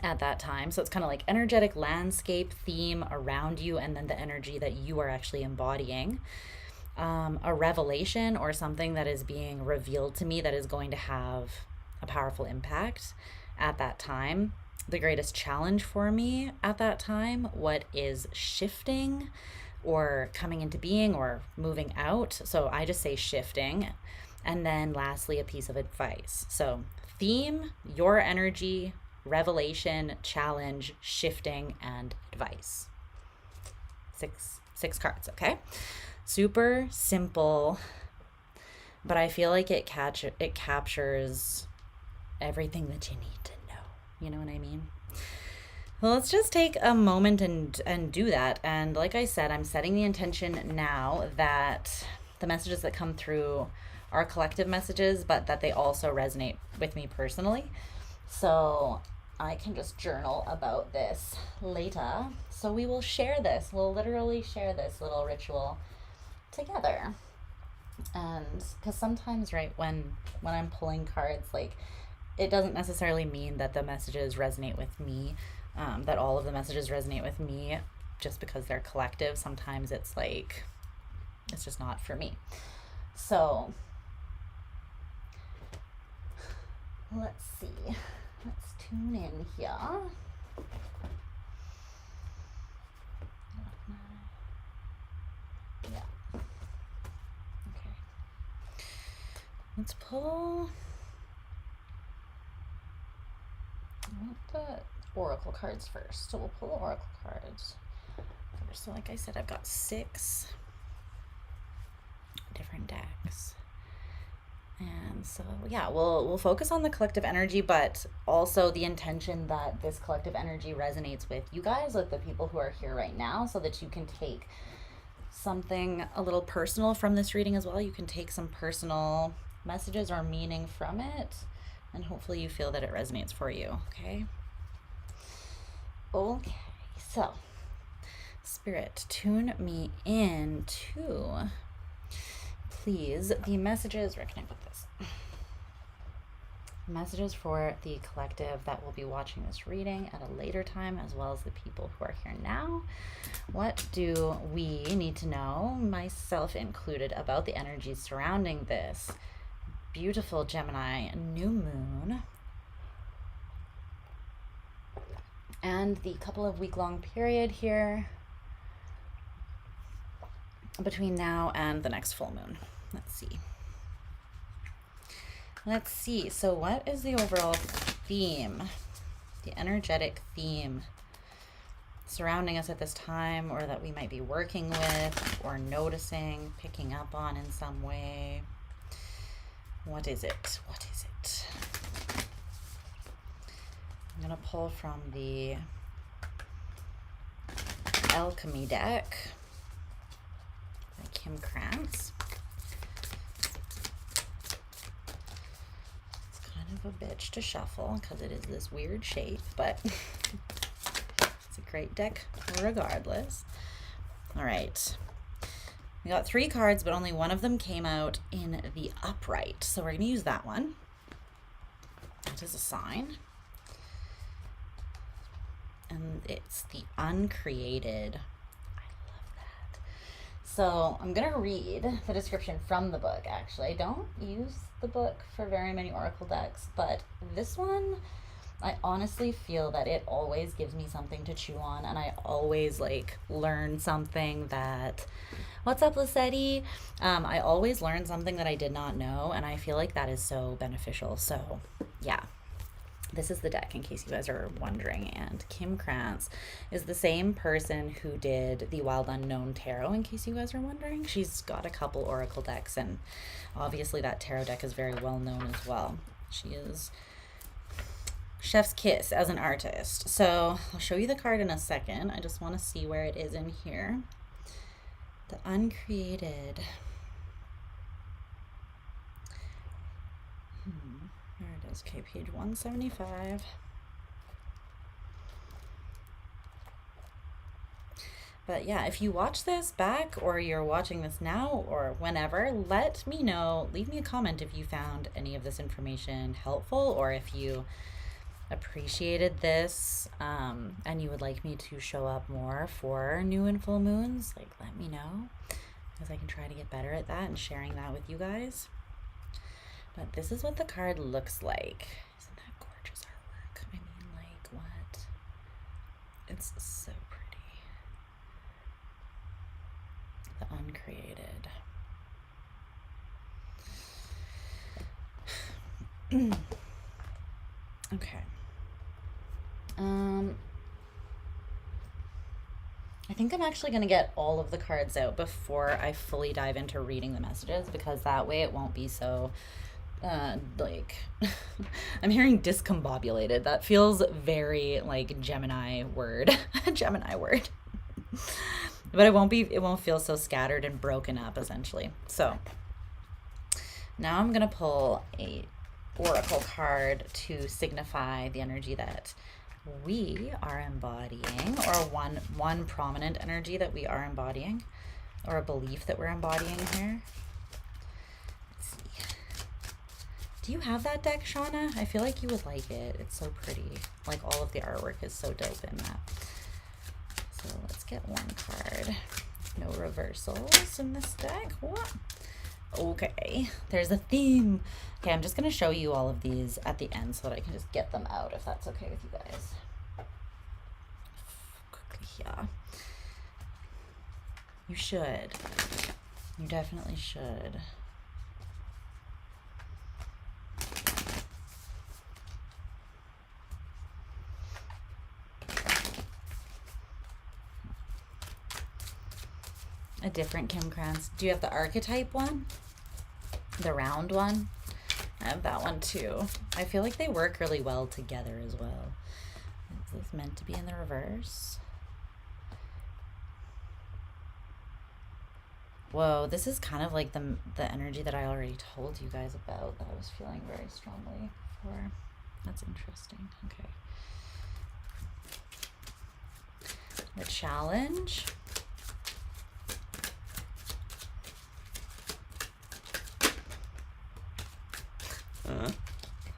at that time. So it's kind of like energetic landscape theme around you, and then the energy that you are actually embodying. A revelation or something that is being revealed to me that is going to have a powerful impact at that time. The greatest challenge for me at that time, what is shifting or coming into being or moving out. So I just say shifting. And then lastly, a piece of advice. So theme, your energy, revelation, challenge, shifting, and advice. Six cards, okay? Super simple, but I feel like it captures everything that you need to know. You know what I mean? Well, let's just take a moment and do that. And like I said, I'm setting the intention now that the messages that come through are collective messages, but that they also resonate with me personally. So I can just journal about this later. So we will share this. We'll literally share this little ritual together. And because sometimes, right, when I'm pulling cards, like, it doesn't necessarily mean that the messages resonate with me, that all of the messages resonate with me just because they're collective. Sometimes it's like, it's just not for me. So let's see. Let's tune in here. Yeah. Okay. Let's pull. I want the oracle cards first. So we'll pull the oracle cards first. So like I said, I've got 6 different decks. And so, yeah, we'll focus on the collective energy, but also the intention that this collective energy resonates with you guys, with the people who are here right now, so that you can take something a little personal from this reading as well. You can take some personal messages or meaning from it, and hopefully you feel that it resonates for you, okay? Okay, so, Spirit, tune me in to, please, the messages, where can I put this? messages for the collective that will be watching this reading at a later time, as well as the people who are here now. What do we need to know, myself included, about the energies surrounding this beautiful Gemini new moon and the couple of week-long period here between now and the next full moon? Let's see. Let's see. So what is the overall theme, the energetic theme surrounding us at this time, or that we might be working with or noticing, picking up on in some way? What is it? What is it? I'm going to pull from the Alchemy deck by Kim Krantz. Of a bitch to shuffle because it is this weird shape, but it's a great deck regardless. All right, we got 3 cards, but only one of them came out in the upright, so we're going to use that one. That is a sign, and it's the uncreated. So I'm going to read the description from the book, actually. I don't use the book for very many oracle decks, but this one, I honestly feel that it always gives me something to chew on, and I always learn something that, what's up, Lissetti? I always learn something that I did not know, and I feel like that is so beneficial. So yeah. This is the deck, in case you guys are wondering, and Kim Krantz is the same person who did the Wild Unknown Tarot, in case you guys are wondering. She's got a couple oracle decks, and obviously that tarot deck is very well known as well. She is chef's kiss as an artist. So I'll show you the card in a second. I just want to see where it is in here. The uncreated. There it is. Okay, page 175. But yeah, if you watch this back, or you're watching this now, or whenever, let me know. Leave me a comment if you found any of this information helpful, or if you appreciated this and you would like me to show up more for new and full moons. Let me know, because I can try to get better at that and sharing that with you guys. But this is what the card looks like. Isn't that gorgeous artwork? I mean, what? It's so pretty. The uncreated. Okay. I think I'm actually going to get all of the cards out before I fully dive into reading the messages, because that way it won't be so I'm hearing discombobulated. That feels very Gemini word. Gemini word. But it won't feel so scattered and broken up, essentially. So now I'm gonna pull a oracle card to signify the energy that we are embodying, or one prominent energy that we are embodying, or a belief that we're embodying here. Do you have that deck, Shauna? I feel like you would like it. It's so pretty. All of the artwork is so dope in that. So let's get one card. No reversals in this deck. What? Okay, there's a theme. Okay, I'm just going to show you all of these at the end so that I can just get them out, if that's okay with you guys. Quickly here. You should. You definitely should. A different Kim Krantz. Do you have the archetype one? The round one? I have that one too. I feel like they work really well together as well. Is this meant to be in the reverse? Whoa, this is kind of like the energy that I already told you guys about, that I was feeling very strongly for. That's interesting. Okay. The challenge.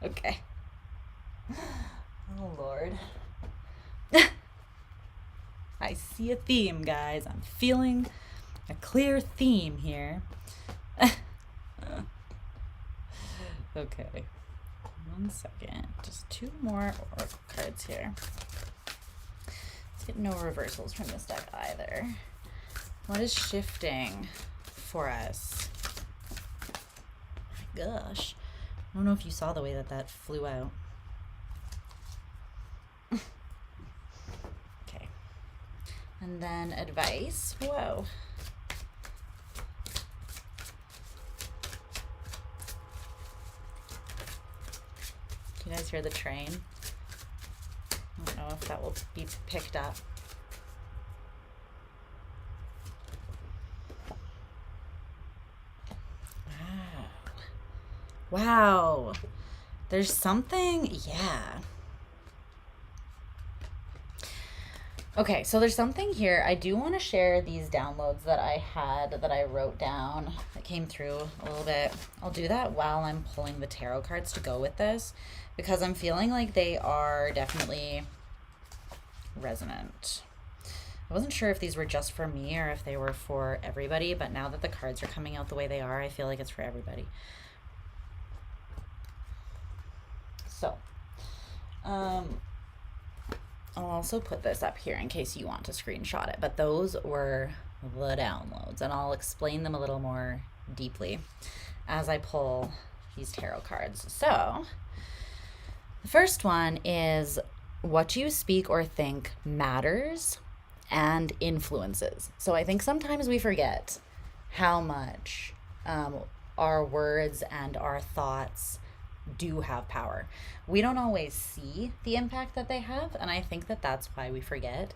Okay. Oh, Lord. I see a theme, guys. I'm feeling a clear theme here. Okay. 1 second. Just 2 more oracle cards here. Let's get no reversals from this deck either. What is shifting for us? My gosh. I don't know if you saw the way that flew out. Okay. And then advice. Whoa. Can you guys hear the train? I don't know if that will be picked up. Wow. There's something, yeah. Okay, so there's something here. I do want to share these downloads that I had, that I wrote down, that came through a little bit. I'll do that while I'm pulling the tarot cards to go with this, because I'm feeling like they are definitely resonant. I wasn't sure if these were just for me or if they were for everybody, but now that the cards are coming out the way they are, I feel like it's for everybody. So, I'll also put this up here in case you want to screenshot it, but those were the downloads, and I'll explain them a little more deeply as I pull these tarot cards. So, the first one is what you speak or think matters and influences. So I think sometimes we forget how much our words and our thoughts do have power. We don't always see the impact that they have, and I think that that's why we forget,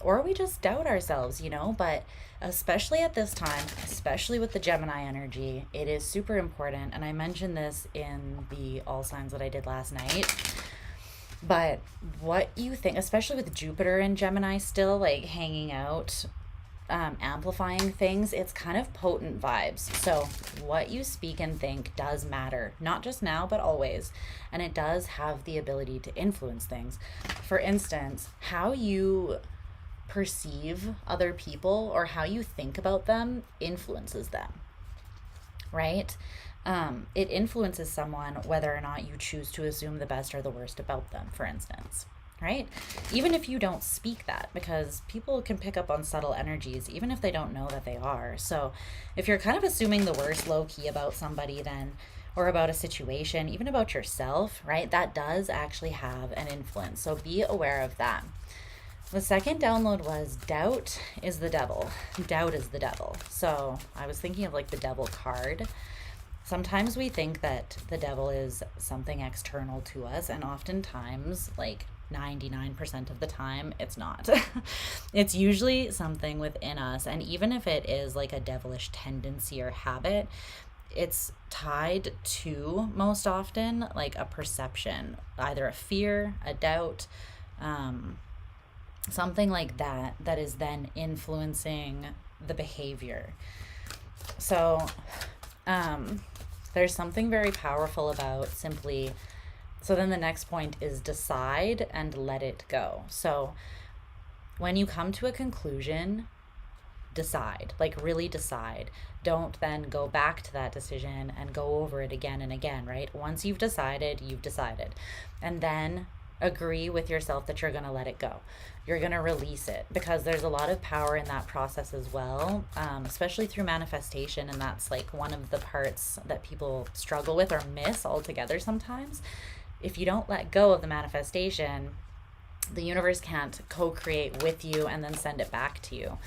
or we just doubt ourselves, you know. But especially at this time, especially with the Gemini energy, it is super important, and I mentioned this in the all signs that I did last night. But what you think, especially with Jupiter and Gemini still like hanging out, amplifying things, it's kind of potent vibes. So what you speak and think does matter, not just now, but always. And it does have the ability to influence things. For instance, how you perceive other people or how you think about them influences them, right? It influences someone whether or not you choose to assume the best or the worst about them, for instance. Right? Even if you don't speak that, because people can pick up on subtle energies even if they don't know that they are. So if you're kind of assuming the worst low key about somebody, then, or about a situation, even about yourself, right, that does actually have an influence. So be aware of that. The second download was doubt is the devil. Doubt is the devil. So I was thinking of like the devil card. Sometimes we think that the devil is something external to us, and oftentimes, like 99% of the time, it's not. It's usually something within us, and even if it is like a devilish tendency or habit, it's tied to, most often, like a perception, either a fear, a doubt, something like that, that is then influencing the behavior. So there's something very powerful about simply, so then the next point is decide and let it go. So when you come to a conclusion, decide, like really decide. Don't then go back to that decision and go over it again and again, right? Once you've decided, you've decided. And then agree with yourself that you're going to let it go. You're going to release it, because there's a lot of power in that process as well, especially through manifestation. And that's like one of the parts that people struggle with or miss altogether sometimes. If you don't let go of the manifestation, the universe can't co-create with you and then send it back to you.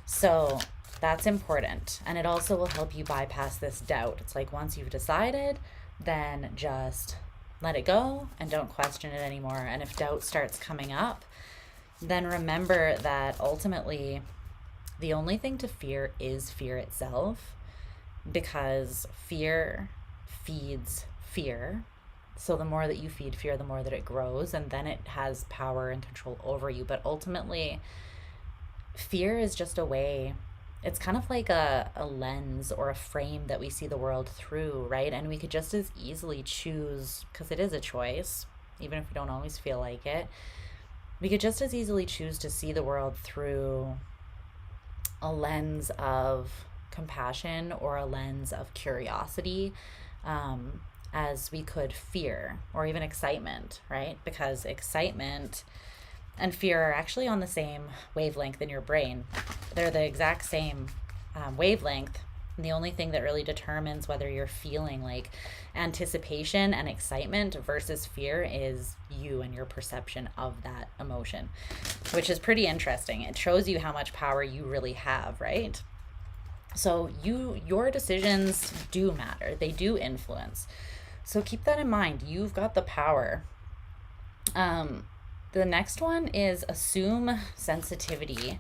So that's important. And it also will help you bypass this doubt. It's like once you've decided, then just let it go and don't question it anymore. And if doubt starts coming up, then remember that ultimately the only thing to fear is fear itself, because fear feeds fear. So the more that you feed fear, the more that it grows, and then it has power and control over you. But ultimately, fear is just a way it's kind of like a lens or a frame that we see the world through, right? And we could just as easily choose, because it is a choice, even if we don't always feel like it, we could just as easily choose to see the world through a lens of compassion or a lens of curiosity, as we could fear or even excitement, right? Because excitement and fear are actually on the same wavelength in your brain. They're the exact same wavelength. And the only thing that really determines whether you're feeling like anticipation and excitement versus fear is you and your perception of that emotion, which is pretty interesting. It shows you how much power you really have, right? So your decisions do matter. They do influence. So keep that in mind. You've got the power. The next one is assume sensitivity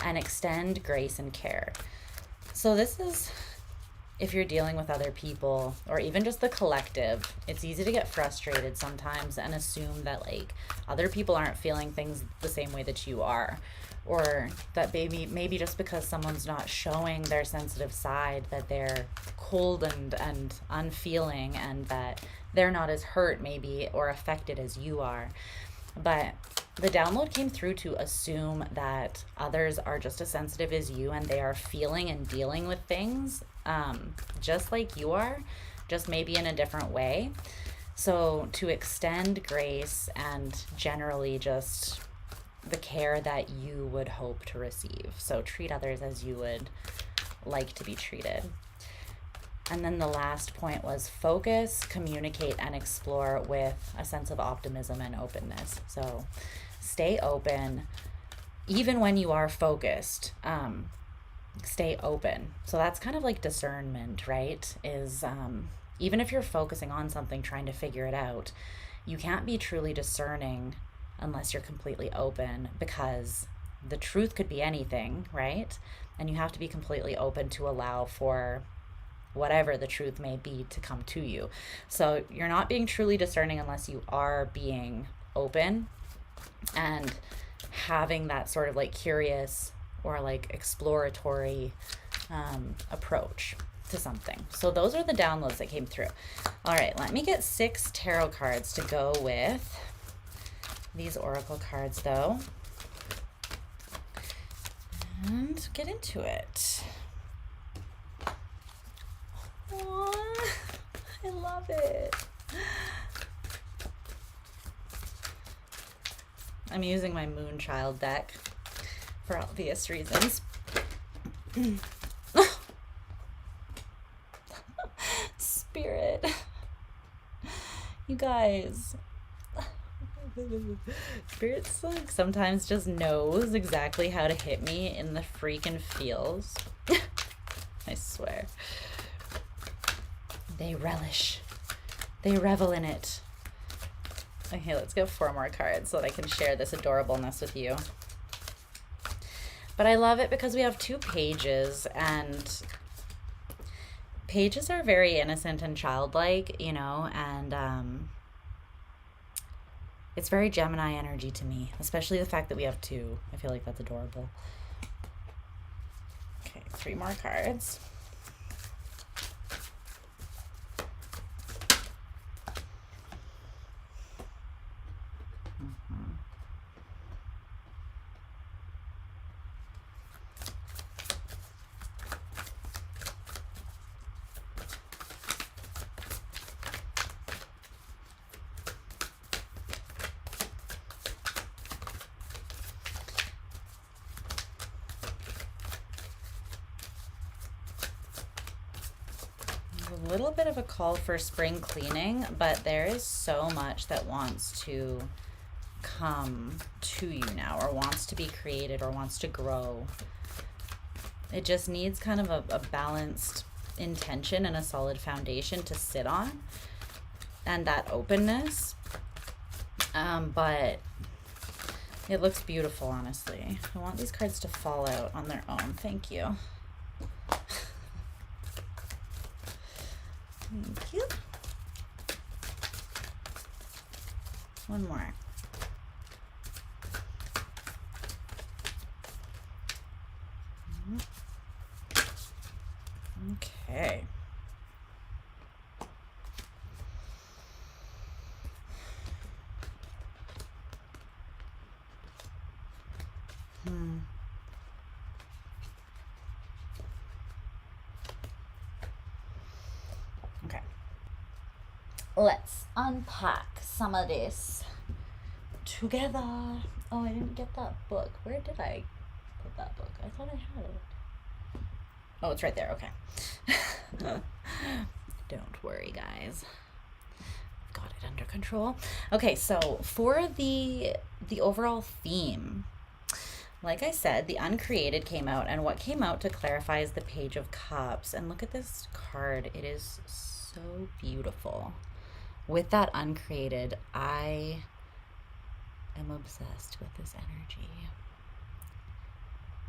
and extend grace and care. So this is if you're dealing with other people or even just the collective. It's easy to get frustrated sometimes and assume that like other people aren't feeling things the same way that you are, or that maybe just because someone's not showing their sensitive side that they're cold and unfeeling, and that they're not as hurt maybe or affected as you are. But the download came through to assume that others are just as sensitive as you, and they are feeling and dealing with things just like you are, just maybe in a different way. So to extend grace and generally just the care that you would hope to receive. So treat others as you would like to be treated. And then the last point was focus, communicate, and explore with a sense of optimism and openness. So stay open, even when you are focused. Stay open. So that's kind of like discernment, right? Is even if you're focusing on something, trying to figure it out, you can't be truly discerning unless you're completely open, because the truth could be anything, right? And you have to be completely open to allow for whatever the truth may be to come to you. So you're not being truly discerning unless you are being open and having that sort of like curious or like exploratory approach to something. So those are the downloads that came through. All right, let me get 6 tarot cards to go with these oracle cards though, and get into it. Aww, I love it. I'm using my Moonchild deck for obvious reasons. Spirit. You guys. Spirit's like sometimes just knows exactly how to hit me in the freaking feels. I swear. They relish. They revel in it. Okay, let's go 4 more cards so that I can share this adorableness with you. But I love it because we have 2 pages, and pages are very innocent and childlike, you know, and it's very Gemini energy to me, especially the fact that we have 2. I feel like that's adorable. Okay, 3 more cards. A little bit of a call for spring cleaning, but there is so much that wants to come to you now, or wants to be created, or wants to grow. It just needs kind of a balanced intention and a solid foundation to sit on, and that openness. But it looks beautiful, honestly. I want these cards to fall out on their own. Thank you. Thank you. One more. Okay. Okay. Let's unpack some of this together. Oh, I didn't get that book. Where did I put that book? I thought I had it. Oh, it's right there. Okay. Don't worry, guys. Got it under control. Okay, so for the overall theme, like I said, the uncreated came out, and what came out to clarify is the Page of Cups. And look at this card. It is so beautiful. With that uncreated, I am obsessed with this energy.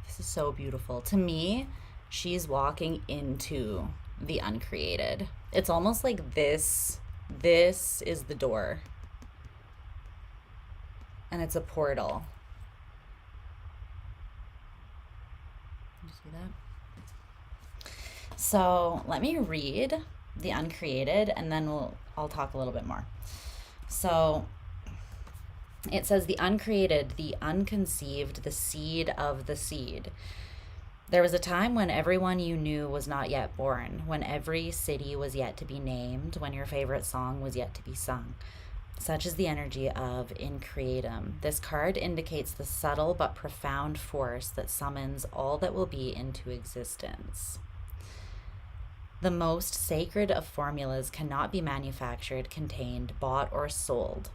This is so beautiful. To me, she's walking into the uncreated. It's almost like this is the door. And it's a portal. You see that? So let me read the uncreated, and then I'll talk a little bit more. So it says the uncreated, the unconceived, the seed of the seed. There was a time when everyone you knew was not yet born, when every city was yet to be named, when your favorite song was yet to be sung. Such is the energy of In Creatum. This card indicates the subtle but profound force that summons all that will be into existence. The most sacred of formulas cannot be manufactured, contained, bought, or sold.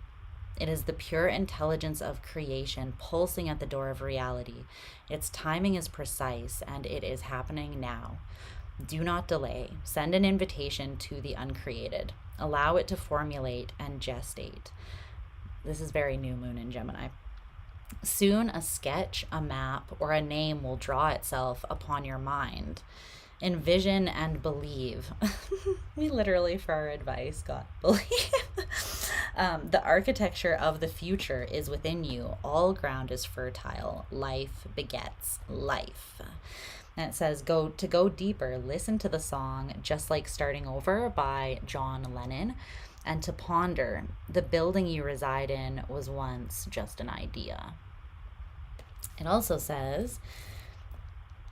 It is the pure intelligence of creation pulsing at the door of reality. Its timing is precise, and it is happening now. Do not delay. Send an invitation to the uncreated. Allow it to formulate and gestate. This is very new moon in Gemini. Soon a sketch, a map, or a name will draw itself upon your mind. Envision and believe. We literally, for our advice, got believe. The architecture of the future is within you. All ground is fertile. Life begets life. And it says, go deeper. Listen to the song Just Like Starting Over by John Lennon. And to ponder, the building you reside in was once just an idea. It also says,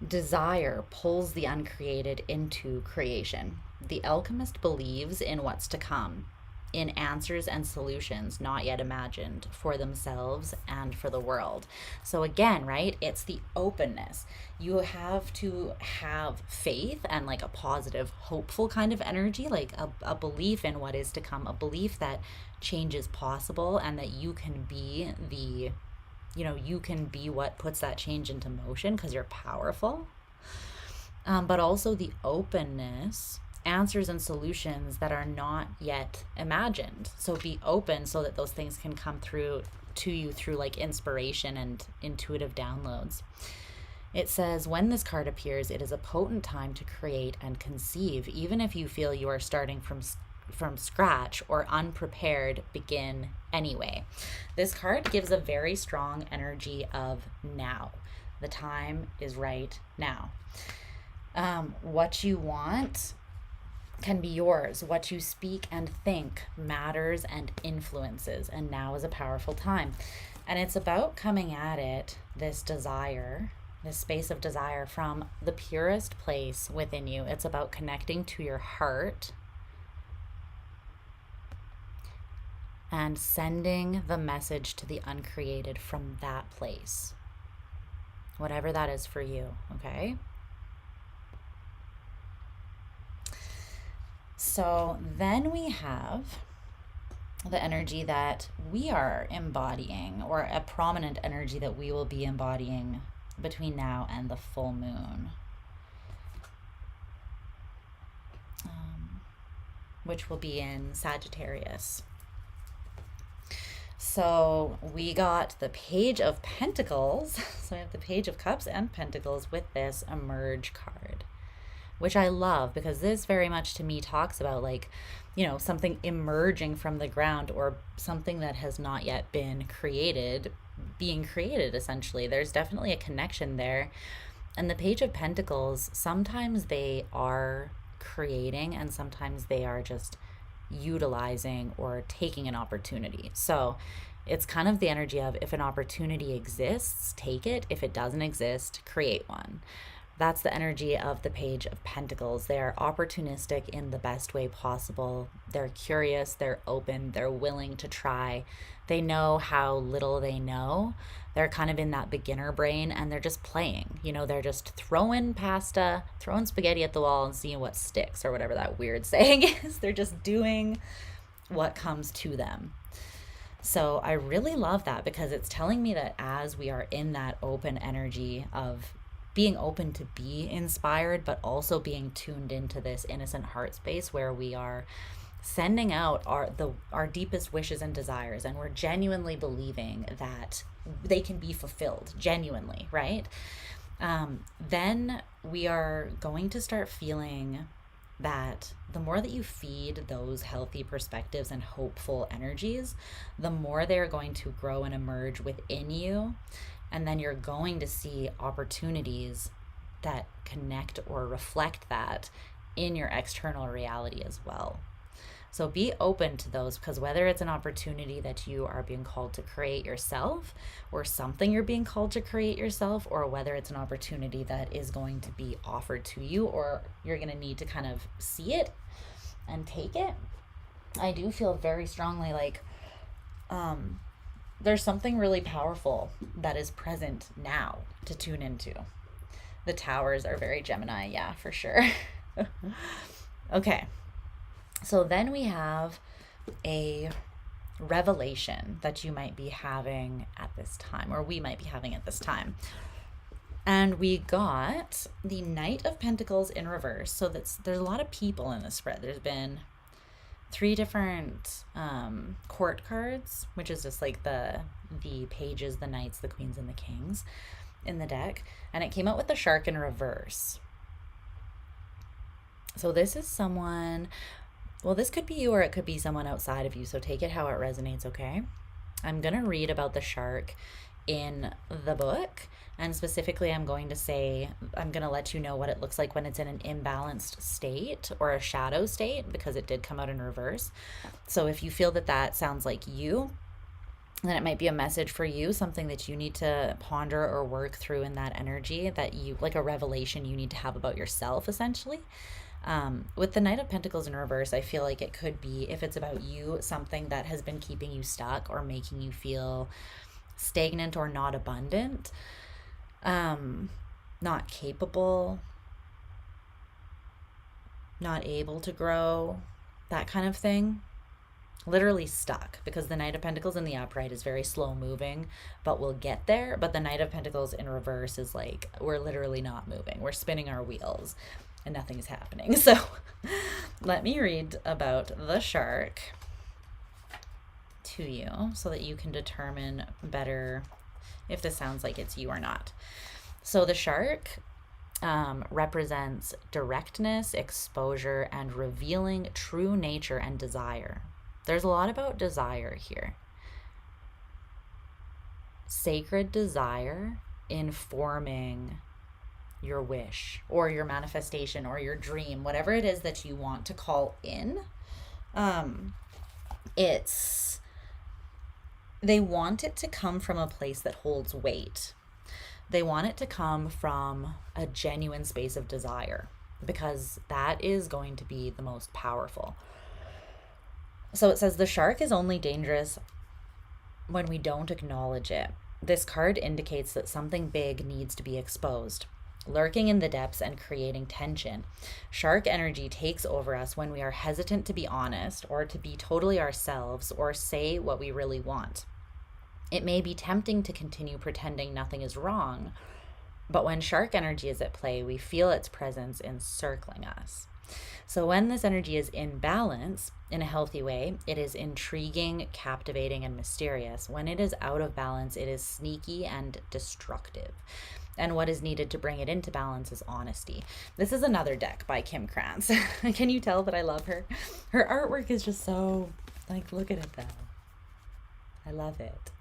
desire pulls the uncreated into creation. The alchemist believes in what's to come, in answers and solutions not yet imagined for themselves and for the world. So again, right, it's the openness. You have to have faith and like a positive, hopeful kind of energy, like a belief in what is to come, a belief that change is possible and that you can be you can be what puts that change into motion because you're powerful. But also the openness, answers and solutions that are not yet imagined. So be open so that those things can come through to you through like inspiration and intuitive downloads. It says, when this card appears, it is a potent time to create and conceive. Even if you feel you are starting from scratch or unprepared, begin anyway. This card gives a very strong energy of now. The time is right now. What you want can be yours. What you speak and think matters and influences, and now is a powerful time. And it's about coming at it, this desire, this space of desire, from the purest place within you. It's about connecting to your heart and sending the message to the uncreated from that place, whatever that is for you, okay? So then we have the energy that we are embodying, or a prominent energy that we will be embodying between now and the full moon, which will be in Sagittarius. So we got the Page of Pentacles. So we have the Page of Cups and Pentacles with this Emerge card, which I love because this very much to me talks about like, something emerging from the ground, or something that has not yet been created, being created essentially. There's definitely a connection there. And the Page of Pentacles, sometimes they are creating, and sometimes they are just utilizing or taking an opportunity. So it's kind of the energy of, if an opportunity exists, take it. If it doesn't exist, create one. That's the energy of the Page of Pentacles. They are opportunistic in the best way possible. They're curious, they're open, they're willing to try. They know how little they know. They're kind of in that beginner brain, and they're just playing. You know, they're just throwing spaghetti at the wall and seeing what sticks, or whatever that weird saying is. They're just doing what comes to them. So I really love that, because it's telling me that as we are in that open energy of being open to be inspired, but also being tuned into this innocent heart space where we are sending out our deepest wishes and desires, and we're genuinely believing that they can be fulfilled, genuinely, right? Then we are going to start feeling that the more that you feed those healthy perspectives and hopeful energies, the more they're going to grow and emerge within you. And then you're going to see opportunities that connect or reflect that in your external reality as well. So be open to those, because whether it's an opportunity that you are being called to create yourself, or something you're being called to create yourself, or whether it's an opportunity that is going to be offered to you, or you're going to need to kind of see it and take it, I do feel very strongly like there's something really powerful that is present now to tune into. The towers are very Gemini, yeah, for sure. Okay. So then we have a revelation that you might be having at this time, or we might be having at this time. And we got the Knight of Pentacles in reverse. So there's a lot of people in this spread. There's been 3 different court cards, which is just like the pages, the knights, the queens, and the kings in the deck. And it came out with the shark in reverse. So this is someone... Well, this could be you, or it could be someone outside of you, so take it how it resonates, okay? I'm going to read about the shark in the book, and specifically I'm going to let you know what it looks like when it's in an imbalanced state or a shadow state, because it did come out in reverse. So if you feel that sounds like you, then it might be a message for you, something that you need to ponder or work through in that energy, that you, like a revelation you need to have about yourself, essentially. With the Knight of Pentacles in reverse, I feel like it could be, if it's about you, something that has been keeping you stuck or making you feel stagnant or not abundant, not capable, not able to grow, that kind of thing. Literally stuck, because the Knight of Pentacles in the upright is very slow moving, but we'll get there. But the Knight of Pentacles in reverse is like, we're literally not moving. We're spinning our wheels and nothing is happening. So let me read about the shark to you so that you can determine better if this sounds like it's you or not. So the shark represents directness, exposure, and revealing true nature and desire. There's a lot about desire here. Sacred desire informing your wish or your manifestation or your dream, whatever it is that you want to call in. They want it to come from a place that holds weight. They want it to come from a genuine space of desire, because that is going to be the most powerful. So it says the shark is only dangerous when we don't acknowledge it. This card indicates that something big needs to be exposed, lurking in the depths and creating tension. Shark energy takes over us when we are hesitant to be honest, or to be totally ourselves, or say what we really want. It may be tempting to continue pretending nothing is wrong, but when shark energy is at play, we feel its presence encircling us. So when this energy is in balance, in a healthy way, it is intriguing, captivating, and mysterious. When it is out of balance, it is sneaky and destructive. And what is needed to bring it into balance is honesty. This is another deck by Kim Krantz. Can you tell that I love her? Her artwork is just so, like, look at it though. I love it.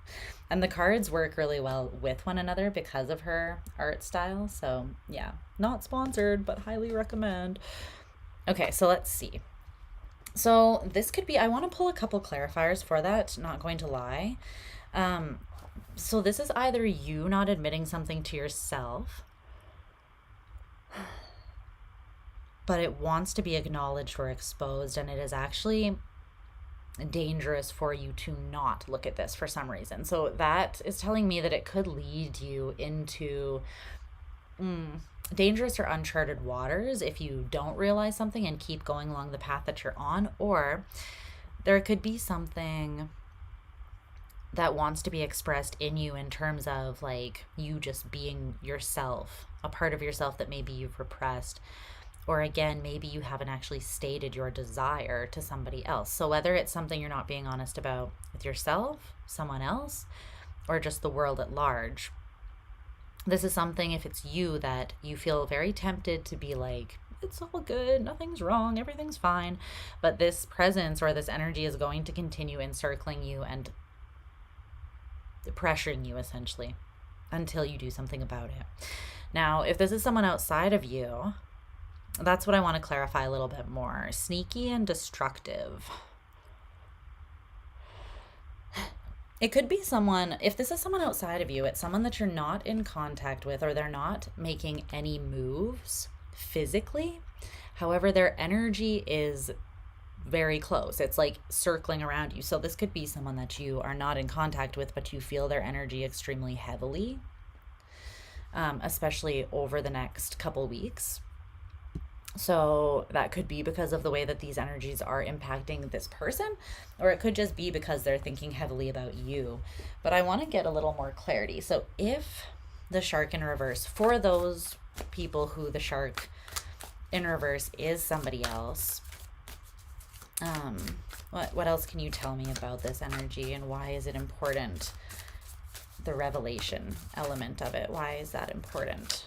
And the cards work really well with one another because of her art style. So yeah, not sponsored, but highly recommend. Okay, so let's see. So this could be, I want to pull a couple clarifiers for that, not going to lie. Um, so this is either you not admitting something to yourself, but it wants to be acknowledged or exposed, and it is actually dangerous for you to not look at this for some reason. So that is telling me that it could lead you into dangerous or uncharted waters if you don't realize something and keep going along the path that you're on. Or there could be something that wants to be expressed in you in terms of like you just being yourself, a part of yourself that maybe you've repressed. Or again, maybe you haven't actually stated your desire to somebody else. So whether it's something you're not being honest about with yourself, someone else, or just the world at large, this is something, if it's you, that you feel very tempted to be like, it's all good, nothing's wrong, everything's fine. But this presence or this energy is going to continue encircling you and pressuring you essentially until you do something about it. Now, if this is someone outside of you, that's what I want to clarify a little bit more. Sneaky and destructive. It could be someone, if this is someone outside of you, it's someone that you're not in contact with, or they're not making any moves physically. However, their energy is very close. It's like circling around you. So this could be someone that you are not in contact with, but you feel their energy extremely heavily, especially over the next couple weeks. So that could be because of the way that these energies are impacting this person, or it could just be because they're thinking heavily about you. But I want to get a little more clarity. So if the shark in reverse, for those people who the shark in reverse is somebody else, what else can you tell me about this energy, and why is it important? The revelation element of it, why is that important?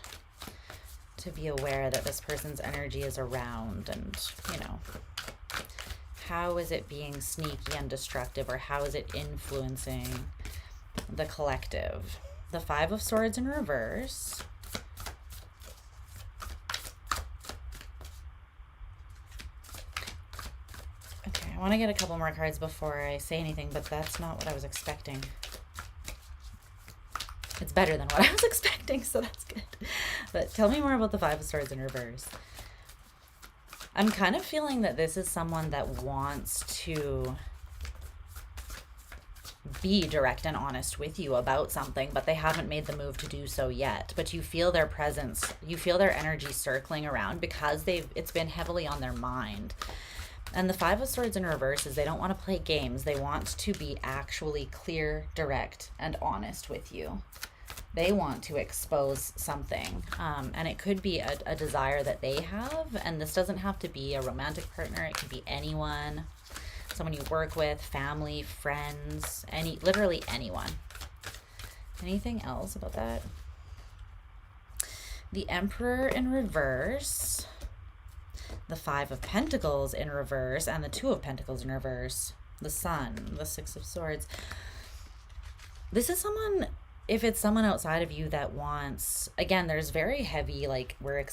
To be aware that this person's energy is around, and how is it being sneaky and destructive, or how is it influencing the collective? The Five of Swords in reverse. Okay, I want to get a couple more cards before I say anything, but that's not what I was expecting. It's better than what I was expecting, so that's good. But tell me more about the Five of Swords in reverse. I'm kind of feeling that this is someone that wants to be direct and honest with you about something, but they haven't made the move to do so yet. But you feel their presence, you feel their energy circling around because it's been heavily on their mind. And the Five of Swords in reverse is they don't want to play games. They want to be actually clear, direct, and honest with you. They want to expose something. And it could be a desire that they have. And this doesn't have to be a romantic partner. It could be anyone, someone you work with, family, friends, literally anyone. Anything else about that? The Emperor in reverse. The Five of Pentacles in reverse, and the Two of Pentacles in reverse. The Sun, the Six of Swords. This is someone, if it's someone outside of you that wants, again, there's very heavy, like we're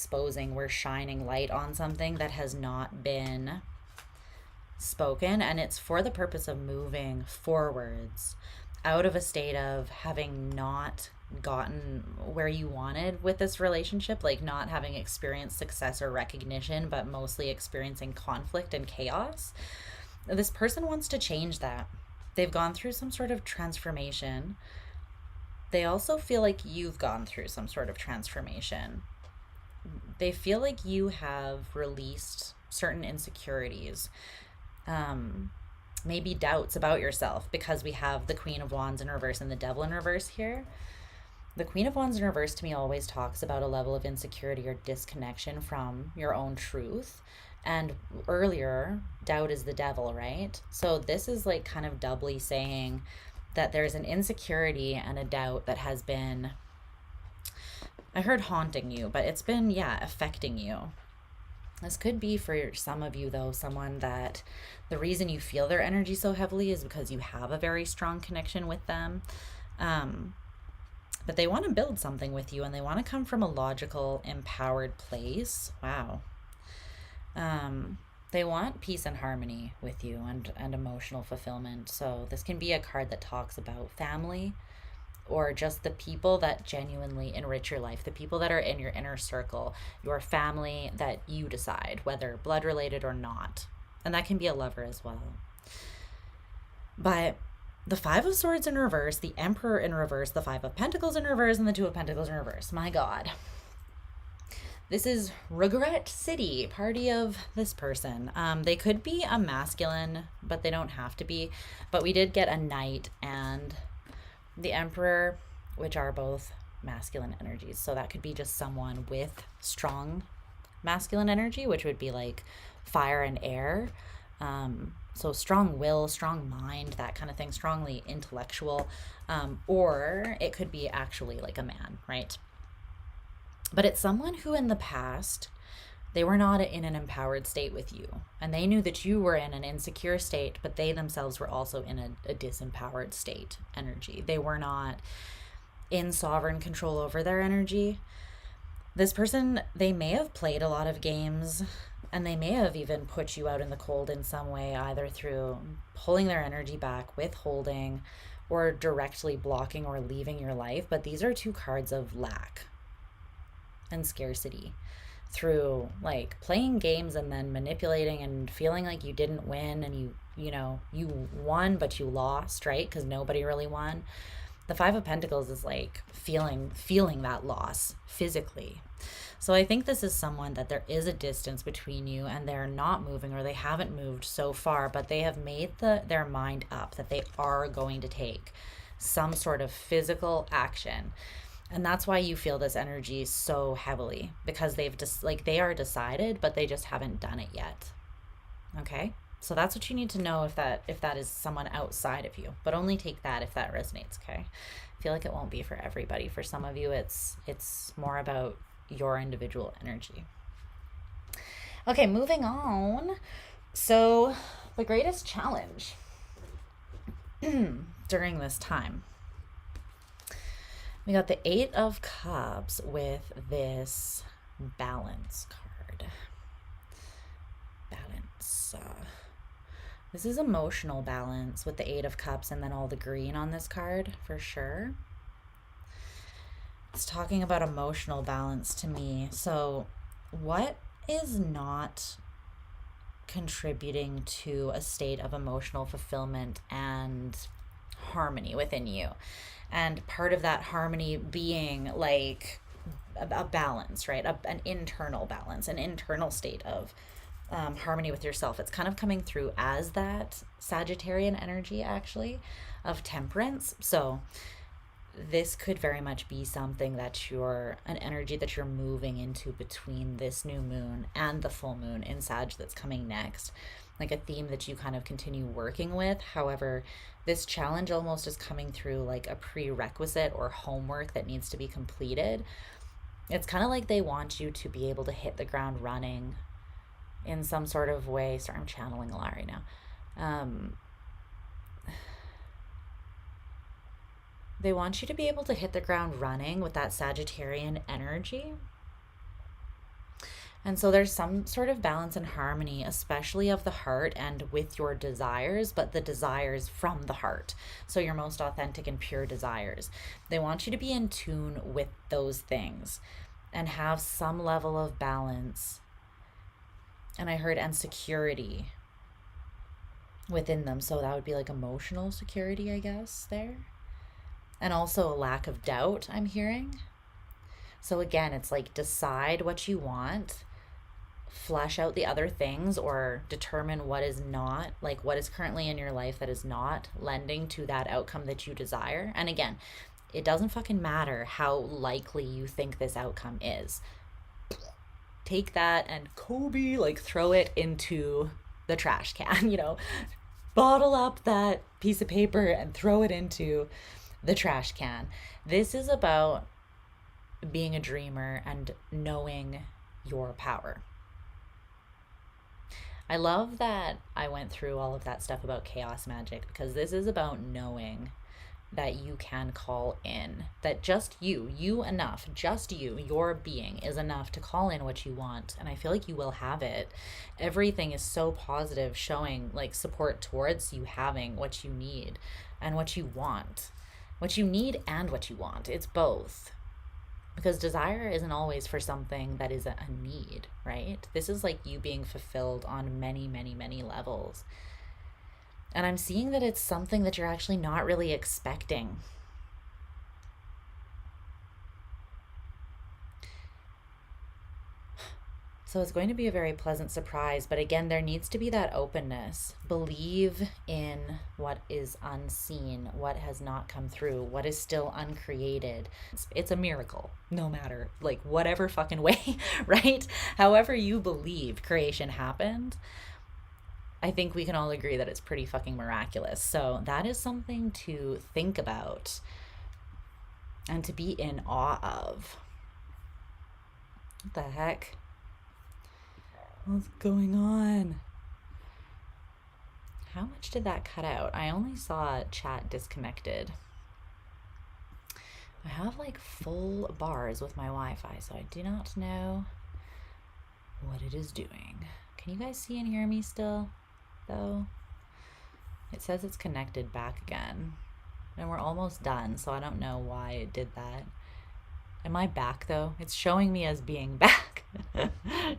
shining light on something that has not been spoken, and it's for the purpose of moving forwards out of a state of having not gotten where you wanted with this relationship, like not having experienced success or recognition, but mostly experiencing conflict and chaos. This person wants to change that. They've gone through some sort of transformation. They also feel like you've gone through some sort of transformation. They feel like you have released certain insecurities, maybe doubts about yourself, because we have the Queen of Wands in reverse and the Devil in reverse here. The Queen of Wands in reverse to me always talks about a level of insecurity or disconnection from your own truth. And earlier, doubt is the devil, right? So this is like kind of doubly saying that there's an insecurity and a doubt that has been, I heard haunting you, but it's been, affecting you. This could be for some of you, though, someone that the reason you feel their energy so heavily is because you have a very strong connection with them. But they want to build something with you, and they want to come from a logical, empowered place. Wow. They want peace and harmony with you and emotional fulfillment. So this can be a card that talks about family or just the people that genuinely enrich your life, the people that are in your inner circle, your family that you decide, whether blood related or not. And that can be a lover as well. But the Five of Swords in reverse, the Emperor in reverse, the Five of Pentacles in reverse, and the Two of Pentacles in reverse. My God. This is Regret City, party of this person. They could be a masculine, but they don't have to be. But we did get a Knight and the Emperor, which are both masculine energies. So that could be just someone with strong masculine energy, which would be like fire and air. So strong will, strong mind, that kind of thing, strongly intellectual. Or it could be actually like a man, right? But it's someone who in the past, they were not in an empowered state with you. And they knew that you were in an insecure state, but they themselves were also in a disempowered state energy. They were not in sovereign control over their energy. This person, they may have played a lot of games, and they may have even put you out in the cold in some way, either through pulling their energy back, withholding, or directly blocking or leaving your life. But these are two cards of lack and scarcity, through like playing games and then manipulating and feeling like you didn't win, and you won but you lost, right? Because nobody really won. The Five of Pentacles is like feeling that loss physically. So I think this is someone that there is a distance between you, and they're not moving, or they haven't moved so far, but they have made their mind up that they are going to take some sort of physical action. And that's why you feel this energy so heavily, because they've just they are decided, but they just haven't done it yet. Okay? So that's what you need to know if that is someone outside of you, but only take that if that resonates, okay? I feel like it won't be for everybody. For some of you, it's more about your individual energy. Okay, moving on. So the greatest challenge during this time. We got the Eight of Cups with this balance card. Balance. This is emotional balance with the Eight of Cups and then all the green on this card for sure. It's talking about emotional balance to me. So what is not contributing to a state of emotional fulfillment and harmony within you? And part of that harmony being like a balance, right? An internal balance, an internal state of harmony with yourself. It's kind of coming through as that Sagittarian energy, actually, of temperance. So this could very much be something that an energy that you're moving into between this new moon and the full moon in Sag that's coming next. Like a theme that you kind of continue working with. However, this challenge almost is coming through like a prerequisite or homework that needs to be completed. It's kind of like they want you to be able to hit the ground running in some sort of way. Sorry, I'm channeling a lot right now. They want you to be able to hit the ground running with that Sagittarian energy. And so there's some sort of balance and harmony, especially of the heart and with your desires, but the desires from the heart. So your most authentic and pure desires. They want you to be in tune with those things and have some level of balance. And I heard and security within them. So that would be like emotional security, I guess, there. And also a lack of doubt, I'm hearing. So again, it's like decide what you want, flesh out the other things, or determine what is not, like what is currently in your life that is not lending to that outcome that you desire. And again, it doesn't fucking matter how likely you think this outcome is. Take that and Kobe, like throw it into the trash can, bottle up that piece of paper and throw it into the trash can. This is about being a dreamer and knowing your power. I love that I went through all of that stuff about chaos magic, because this is about knowing that you can call in, that just you enough, just you, your being is enough to call in what you want. And I feel like you will have it. Everything is so positive, showing like support towards you having what you need and what you want, what you need and what you want. It's both. Because desire isn't always for something that is a need, right? This is like you being fulfilled on many, many, many levels. And I'm seeing that it's something that you're actually not really expecting. So it's going to be a very pleasant surprise. But again, there needs to be that openness. Believe in what is unseen, what has not come through, what is still uncreated. It's a miracle, no matter, like, whatever fucking way, right? However you believe creation happened, I think we can all agree that it's pretty fucking miraculous. So that is something to think about and to be in awe of. What the heck? What's going on? How much did that cut out? I only saw chat disconnected. I have like full bars with my Wi-Fi, so I do not know what it is doing. Can you guys see and hear me still, though? It says it's connected back again. And we're almost done, so I don't know why it did that. Am I back, though? It's showing me as being back.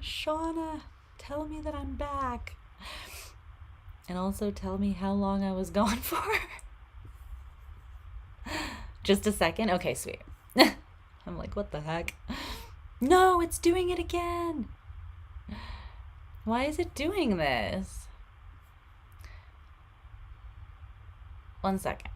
Shauna, tell me that I'm back. And also tell me how long I was gone for. Just a second? Okay, sweet. I'm like, what the heck? No, it's doing it again. Why is it doing this? One second.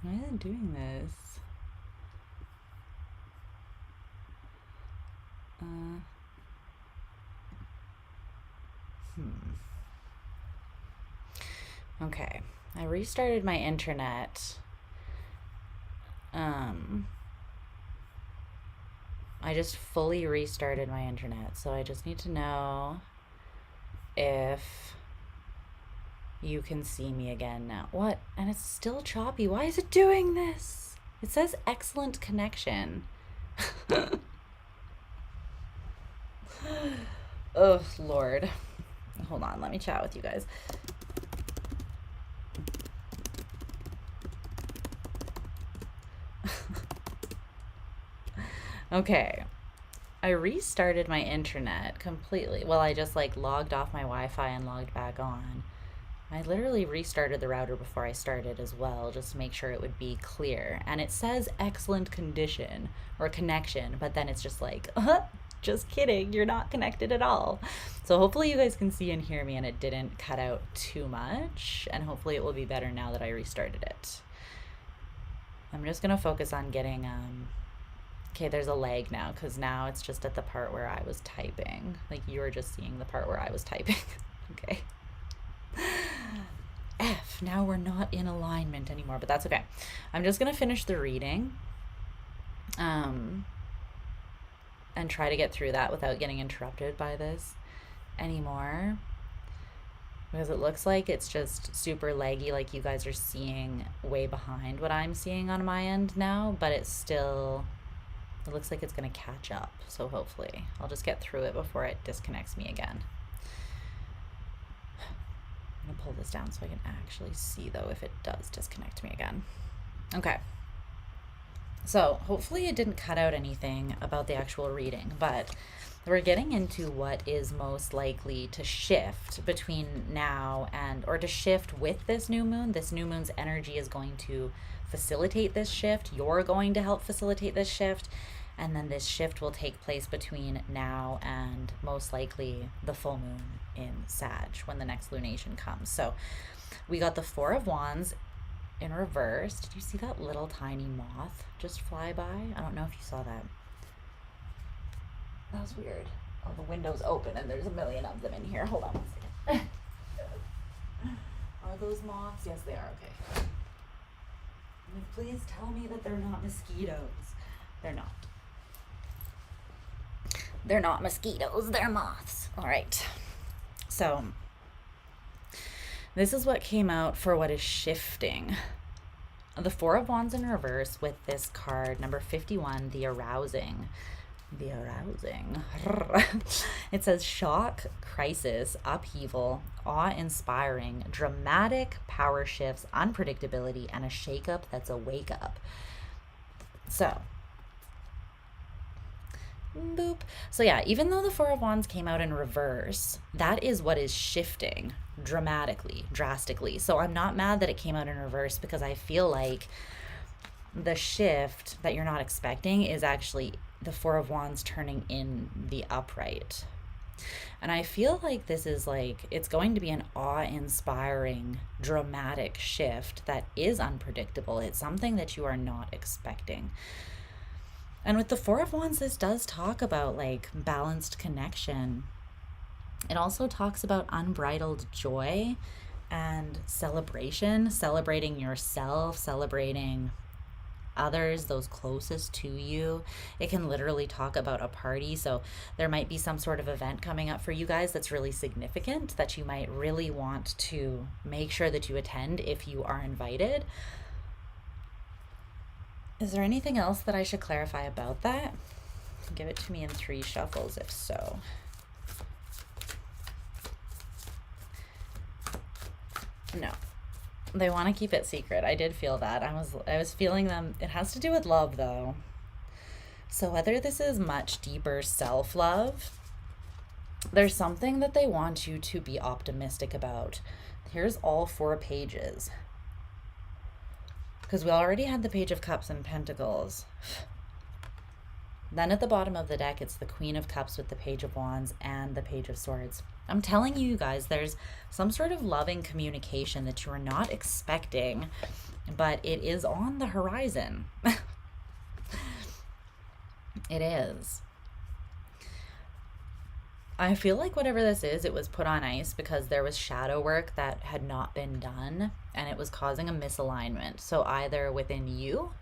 Why is it doing this? Okay, I restarted my internet. I just fully restarted my internet, so I just need to know if you can see me again now. What? And it's still choppy. Why is it doing this? It says excellent connection. Oh, Lord. Hold on, let me chat with you guys. Okay. I restarted my internet completely. Well, I just like logged off my Wi-Fi and logged back on. I literally restarted the router before I started as well, just to make sure it would be clear. And it says excellent condition or connection, but then it's just like, just kidding, you're not connected at all. So hopefully you guys can see and hear me and it didn't cut out too much. And hopefully it will be better now that I restarted it. I'm just going to focus on getting, okay, there's a lag now because now it's just at the part where I was typing. Like you were just seeing the part where I was typing. Okay. F, now we're not in alignment anymore, but that's okay. I'm just going to finish the reading and try to get through that without getting interrupted by this anymore. Because it looks like it's just super laggy, like you guys are seeing way behind what I'm seeing on my end now, but it's still, it looks like it's going to catch up. So hopefully I'll just get through it before it disconnects me again. I'm gonna pull this down so I can actually see though if it does disconnect me again. Okay. So hopefully it didn't cut out anything about the actual reading, but we're getting into what is most likely to shift between now and, or to shift with this new moon. This new moon's energy is going to facilitate this shift. You're going to help facilitate this shift. And then this shift will take place between now and most likely the full moon in Sag when the next lunation comes. So we got the Four of Wands in reverse. Did you see that little tiny moth just fly by? I don't know if you saw that. That was weird. Oh, the window's open and there's a million of them in here. Hold on one second. Are those moths? Yes, they are. Okay. Please tell me that they're not mosquitoes. They're not. They're not mosquitoes. They're moths. All right. So this is what came out for what is shifting. The Four of Wands in reverse with this card, number 51, the arousing. The arousing. It says shock, crisis, upheaval, awe-inspiring, dramatic power shifts, unpredictability, and a shakeup that's a wake-up. So, boop. So yeah, even though the Four of Wands came out in reverse, that is what is shifting dramatically, drastically. So I'm not mad that it came out in reverse, because I feel like the shift that you're not expecting is actually the Four of Wands turning in the upright. And I feel like this is like, it's going to be an awe-inspiring, dramatic shift that is unpredictable. It's something that you are not expecting. And with the Four of Wands, this does talk about like balanced connection. It also talks about unbridled joy and celebration, celebrating yourself, celebrating others, those closest to you. It can literally talk about a party. So there might be some sort of event coming up for you guys that's really significant that you might really want to make sure that you attend if you are invited. Is there anything else that I should clarify about that? Give it to me in 3 shuffles if so. No. They want to keep it secret. I did feel that. I was feeling them. It has to do with love though. So whether this is much deeper self-love, there's something that they want you to be optimistic about. Here's all 4 pages. Because we already had the Page of Cups and Pentacles. Then at the bottom of the deck, it's the Queen of Cups with the Page of Wands and the Page of Swords. I'm telling you guys, there's some sort of loving communication that you are not expecting, but it is on the horizon. It is. I feel like whatever this is, it was put on ice because there was shadow work that had not been done, and it was causing a misalignment. So either within you,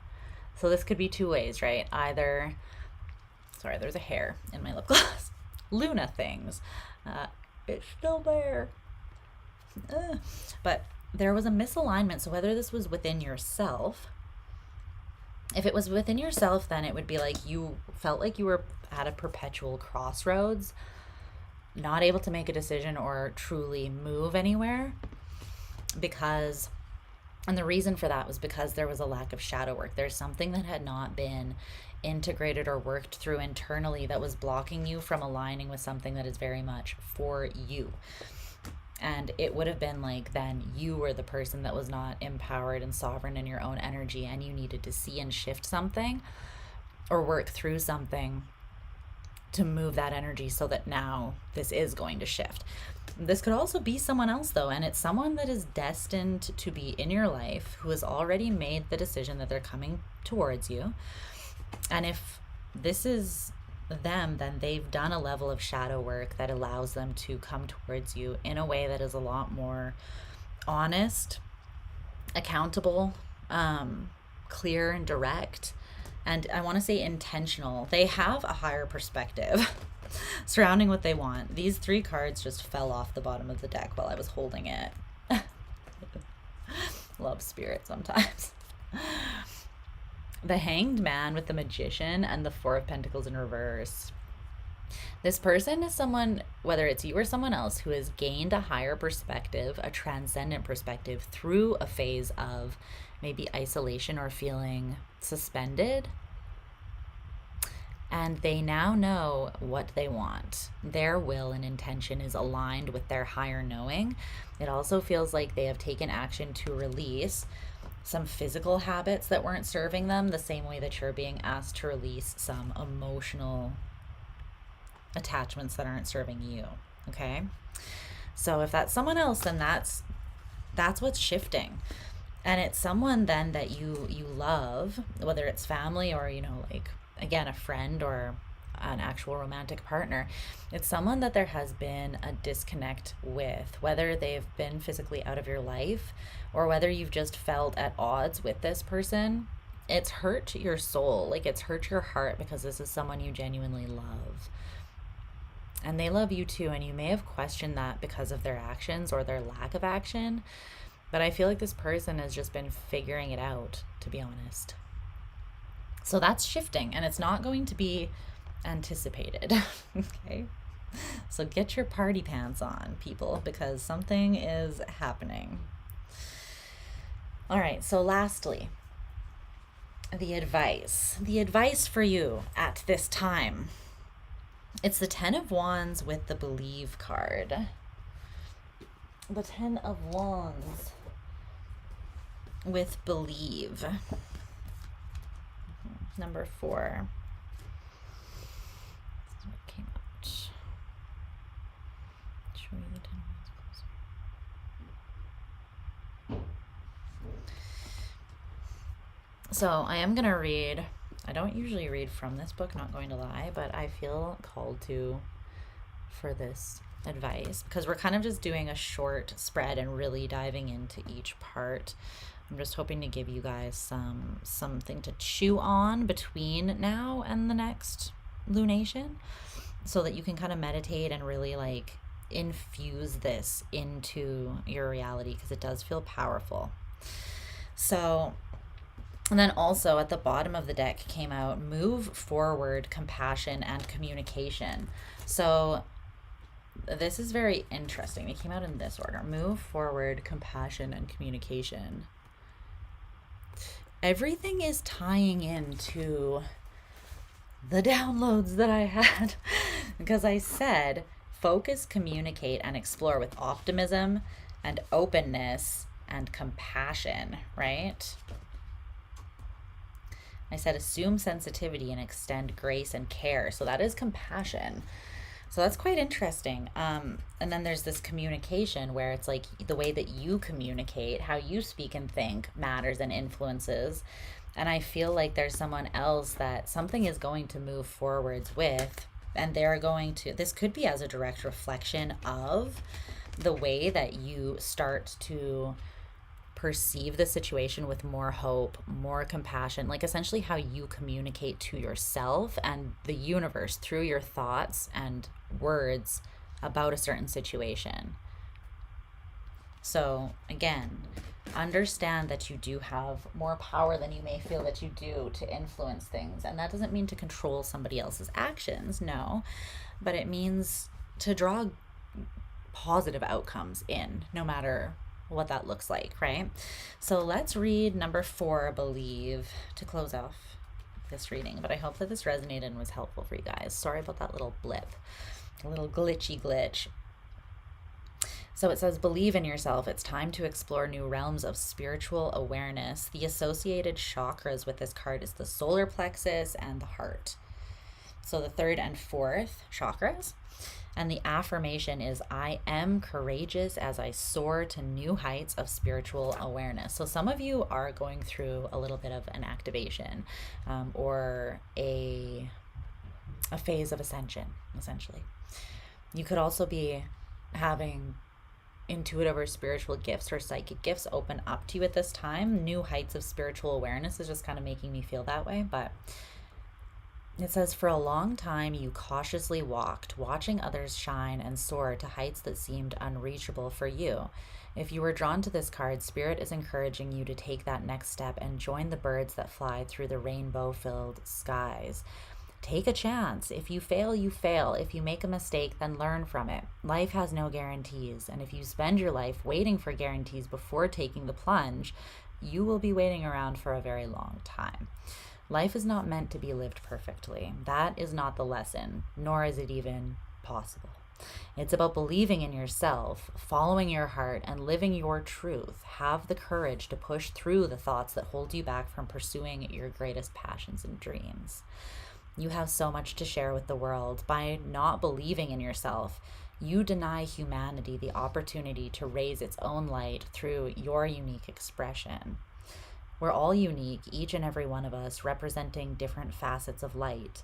so this could be 2 ways, right? Either, sorry, there's a hair in my lip gloss. Luna things. It's still there. But there was a misalignment. So whether this was within yourself, if it was within yourself, then it would be like you felt like you were at a perpetual crossroads, not able to make a decision or truly move anywhere, because, and the reason for that was because there was a lack of shadow work. There's something that had not been integrated or worked through internally that was blocking you from aligning with something that is very much for you. And it would have been like then you were the person that was not empowered and sovereign in your own energy, and you needed to see and shift something or work through something to move that energy so that now this is going to shift. This could also be someone else though, and it's someone that is destined to be in your life who has already made the decision that they're coming towards you. And if this is them, then they've done a level of shadow work that allows them to come towards you in a way that is a lot more honest, accountable, clear and direct, and I want to say intentional. They have a higher perspective surrounding what they want. These 3 cards just fell off the bottom of the deck while I was holding it. Love spirit sometimes. The Hanged Man with the Magician and the 4 of Pentacles in reverse. This person is someone, whether it's you or someone else, who has gained a higher perspective, a transcendent perspective through a phase of maybe isolation or feeling suspended. And they now know what they want. Their will and intention is aligned with their higher knowing. It also feels like they have taken action to release some physical habits that weren't serving them, the same way that you're being asked to release some emotional attachments that aren't serving you. Okay, so if that's someone else, then that's what's shifting. And it's someone then that you love, whether it's family or, you know, like again, a friend or an actual romantic partner. It's someone that there has been a disconnect with, whether they've been physically out of your life or whether you've just felt at odds with this person. It's hurt your soul, like it's hurt your heart, because this is someone you genuinely love. And they love you too, and you may have questioned that because of their actions or their lack of action. But I feel like this person has just been figuring it out, to be honest. So that's shifting, and it's not going to be anticipated. Okay? So get your party pants on, people, because something is happening. All right, so lastly, the advice. The advice for you at this time. It's the 10 of Wands with the Believe card. The 10 of Wands with Believe. Number 4. This is what came out. Show you the 10 of Wands closer. So I am going to read. I don't usually read from this book, not going to lie, but I feel called to for this advice because we're kind of just doing a short spread and really diving into each part. I'm just hoping to give you guys something to chew on between now and the next lunation so that you can kind of meditate and really like infuse this into your reality, because it does feel powerful. So, and then also at the bottom of the deck came out move forward, compassion, and communication. So this is very interesting. They came out in this order: move forward, compassion, and communication. Everything is tying into the downloads that I had because I said focus, communicate, and explore with optimism and openness and compassion, right? I said assume sensitivity and extend grace and care. So that is compassion. So that's quite interesting. And then there's this communication where it's like the way that you communicate, how you speak and think matters and influences. And I feel like there's someone else that something is going to move forwards with, and they're going to, this could be as a direct reflection of the way that you start to perceive the situation with more hope, more compassion, like essentially how you communicate to yourself and the universe through your thoughts and words about a certain situation. So again, understand that you do have more power than you may feel that you do to influence things. And that doesn't mean to control somebody else's actions, no, but it means to draw positive outcomes in, no matter what that looks like, right? So let's read number 4, Believe, to close off this reading. But I hope that this resonated and was helpful for you guys. Sorry about that little blip, a little glitchy glitch. So it says, believe in yourself. It's time to explore new realms of spiritual awareness. The associated chakras with this card is the solar plexus and the heart. So the 3rd and 4th chakras. And the affirmation is, I am courageous as I soar to new heights of spiritual awareness. So some of you are going through a little bit of an activation or a phase of ascension, essentially. You could also be having intuitive or spiritual gifts or psychic gifts open up to you at this time. New heights of spiritual awareness is just kind of making me feel that way, but it says, for a long time, you cautiously walked, watching others shine and soar to heights that seemed unreachable for you. If you were drawn to this card, Spirit is encouraging you to take that next step and join the birds that fly through the rainbow-filled skies. Take a chance. If you fail, you fail. If you make a mistake, then learn from it. Life has no guarantees, and if you spend your life waiting for guarantees before taking the plunge, you will be waiting around for a very long time. Life is not meant to be lived perfectly. That is not the lesson, nor is it even possible. It's about believing in yourself, following your heart, and living your truth. Have the courage to push through the thoughts that hold you back from pursuing your greatest passions and dreams. You have so much to share with the world. By not believing in yourself, you deny humanity the opportunity to raise its own light through your unique expression. We're all unique, each and every one of us representing different facets of light.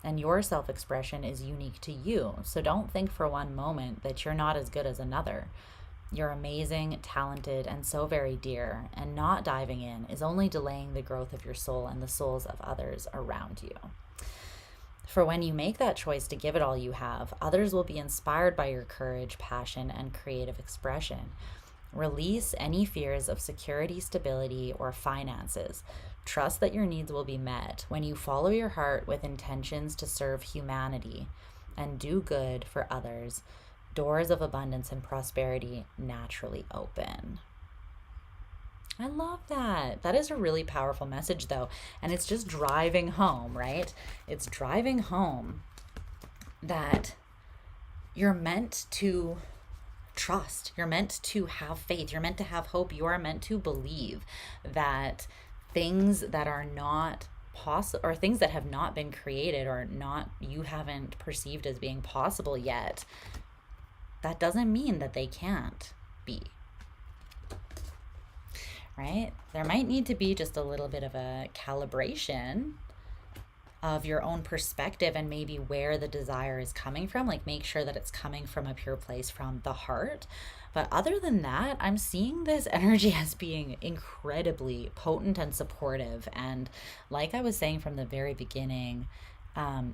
and your self-expression is unique to you. So don't think for one moment that you're not as good as another. You're amazing, talented, and so very dear, and not diving in is only delaying the growth of your soul and the souls of others around you. For when you make that choice to give it all you have, others will be inspired by your courage, passion, and creative expression. Release any fears of security, stability, or finances. Trust that your needs will be met when you follow your heart with intentions to serve humanity and do good for others. Doors of abundance and prosperity naturally open. I love that. That is a really powerful message, though. And it's just driving home, right? It's driving home that you're meant to trust. You're meant to have faith. You're meant to have hope. You are meant to believe that things that are not possible, or things that have not been created or not, you haven't perceived as being possible yet, that doesn't mean that they can't be. Right? There might need to be just a little bit of a calibration of your own perspective and maybe where the desire is coming from. Like, make sure that it's coming from a pure place from the heart. But other than that, I'm seeing this energy as being incredibly potent and supportive. And like I was saying from the very beginning,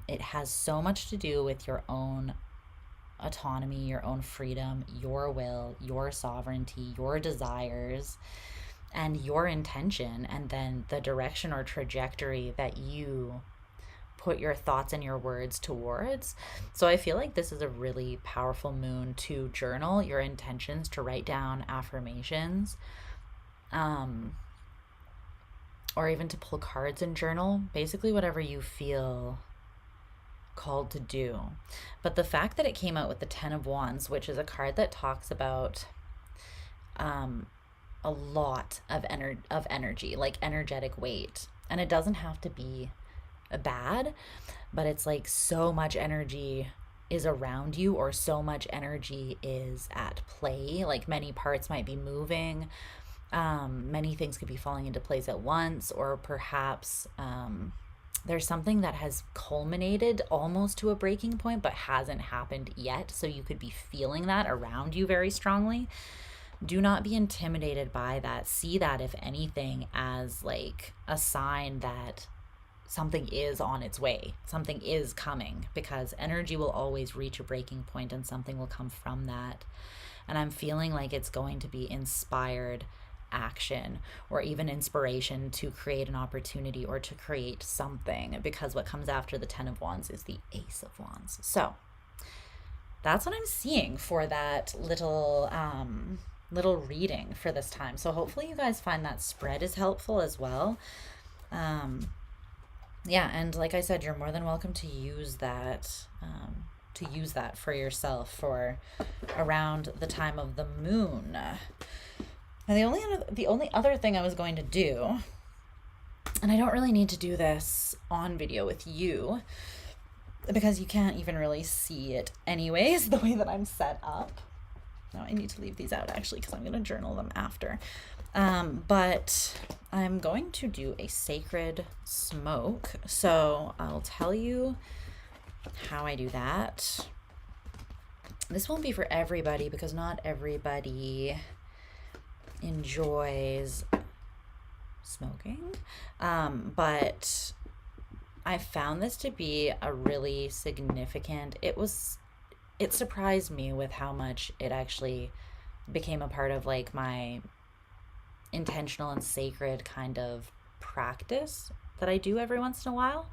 it has so much to do with your own autonomy, your own freedom, your will, your sovereignty, your desires, and your intention, and then the direction or trajectory that you put your thoughts and your words towards. So I feel like this is a really powerful moon to journal your intentions, to write down affirmations, or even to pull cards and journal, basically whatever you feel called to do. But the fact that it came out with the 10 of Wands, which is a card that talks about a lot of energy, like energetic weight. And it doesn't have to be bad, but it's like so much energy is around you, or so much energy is at play. Like, many parts might be moving. Many things could be falling into place at once, or perhaps there's something that has culminated almost to a breaking point but hasn't happened yet. So you could be feeling that around you very strongly. Do not be intimidated by that. See that, if anything, as like a sign that something is on its way, something is coming, because energy will always reach a breaking point and something will come from that. And I'm feeling like it's going to be inspired action, or even inspiration to create an opportunity or to create something, because what comes after the 10 of Wands is the Ace of Wands. So that's what I'm seeing for that little reading for this time. So hopefully you guys find that spread is helpful as well. Yeah, and like I said, you're more than welcome to use that for yourself for around the time of the moon. And the only other thing I was going to do, and I don't really need to do this on video with you because you can't even really see it anyways, the way that I'm set up. No, I need to leave these out actually, because I'm going to journal them after. But I'm going to do a sacred smoke. So I'll tell you how I do that. This won't be for everybody, because not everybody enjoys smoking. But I found this to be a really significant, it surprised me with how much it actually became a part of like my intentional and sacred kind of practice that I do every once in a while.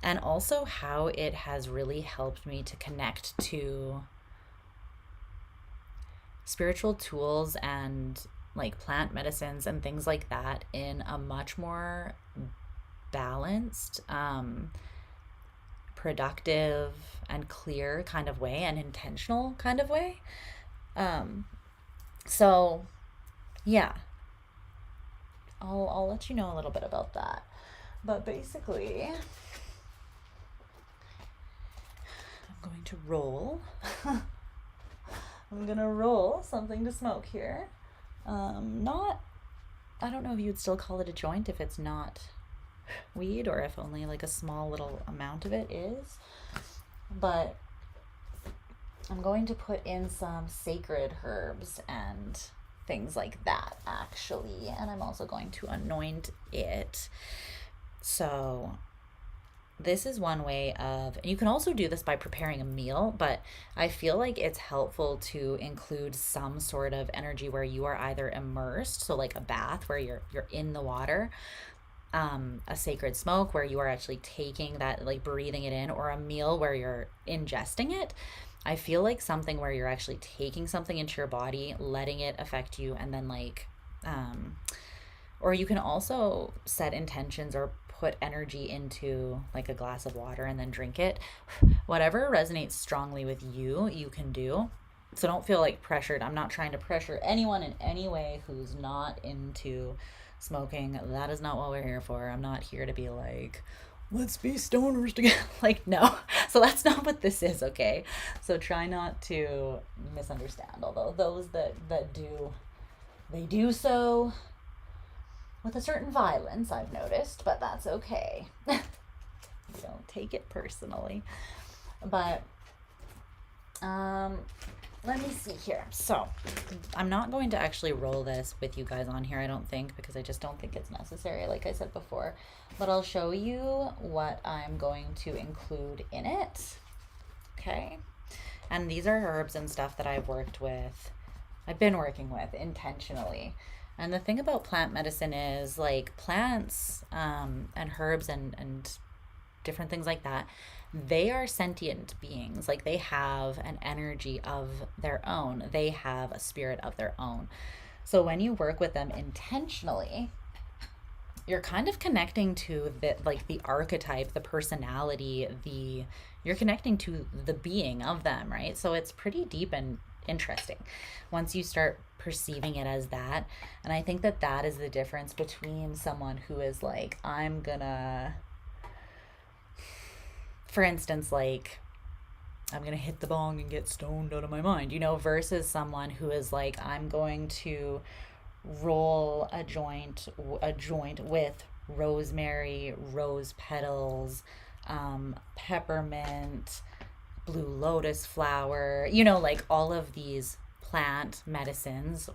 And also how it has really helped me to connect to spiritual tools and like plant medicines and things like that in a much more balanced, productive and clear kind of way, and intentional kind of way. So yeah, I'll let you know a little bit about that. But basically, I'm going to roll. I'm gonna roll something to smoke here. I don't know if you'd still call it a joint if it's not weed, or if only like a small little amount of it is. But I'm going to put in some sacred herbs and things like that, actually. And I'm also going to anoint it. So this is one way of, and you can also do this by preparing a meal, but I feel like it's helpful to include some sort of energy where you are either immersed, so like a bath where you're in the water, a sacred smoke where you are actually taking that, like breathing it in, or a meal where you're ingesting it. I feel like something where you're actually taking something into your body, letting it affect you, and then like, or you can also set intentions or put energy into like a glass of water and then drink it. Whatever resonates strongly with you, you can do. So don't feel like pressured. I'm not trying to pressure anyone in any way who's not into smoking. That is not what we're here for. I'm not here to be like, let's be stoners together. Like, no. So that's not what this is, okay? So try not to misunderstand. Although those that do, they do so with a certain violence, I've noticed, but that's okay. Don't take it personally. But let me see here. So I'm not going to actually roll this with you guys on here, I don't think, because I just don't think it's necessary, like I said before. But I'll show you what I'm going to include in it. Okay. And these are herbs and stuff that I've been working with intentionally. And the thing about plant medicine is, like, plants and herbs and different things like that, they are sentient beings. Like, they have an energy of their own. They have a spirit of their own. So when you work with them intentionally, you're kind of connecting to the archetype, the personality, you're connecting to the being of them, right? So it's pretty deep and interesting once you start perceiving it as that. And I think that is the difference between someone who is like, I'm gonna, for instance, like, I'm gonna hit the bong and get stoned out of my mind, versus someone who is like, I'm going to roll a joint with rosemary, rose petals, peppermint, blue lotus flower, like all of these plant medicines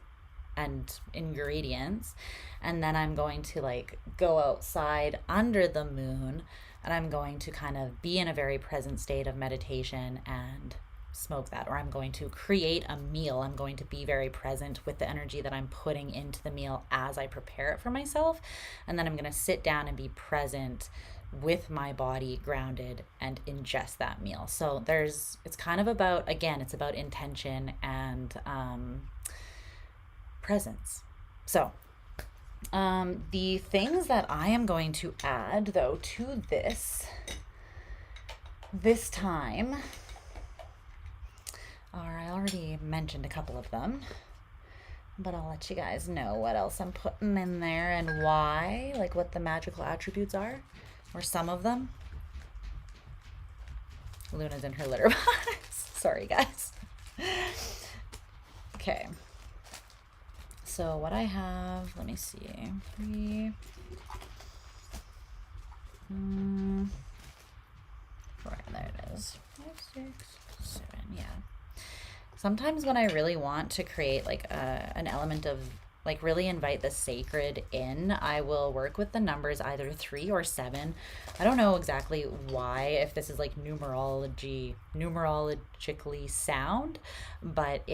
and ingredients. And then I'm going to like go outside under the moon, and I'm going to kind of be in a very present state of meditation and smoke that. Or I'm going to create a meal. I'm going to be very present with the energy that I'm putting into the meal as I prepare it for myself. And then I'm going to sit down and be present with my body grounded and ingest that meal. So it's kind of about, again, it's about intention and presence. So the things that I am going to add though to this time are, I already mentioned a couple of them, but I'll let you guys know what else I'm putting in there and why, like what the magical attributes are, or some of them. Luna's in her litter box. Sorry, guys. Okay. So what I have, let me see. 3, 4, there it is. 5, 6, 7, yeah. Sometimes when I really want to create like an element of, like, really invite the sacred in, I will work with the numbers either 3 or 7. I don't know exactly why, if this is like numerologically sound, but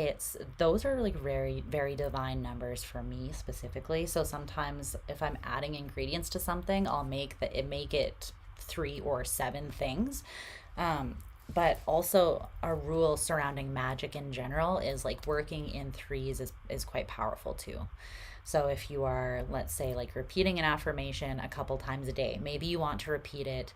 those are like very, very divine numbers for me specifically. So sometimes if I'm adding ingredients to something, I'll make it 3 or 7 things. But also a rule surrounding magic in general is like working in 3s is quite powerful too. So if you are, let's say, like repeating an affirmation a couple times a day, maybe you want to repeat it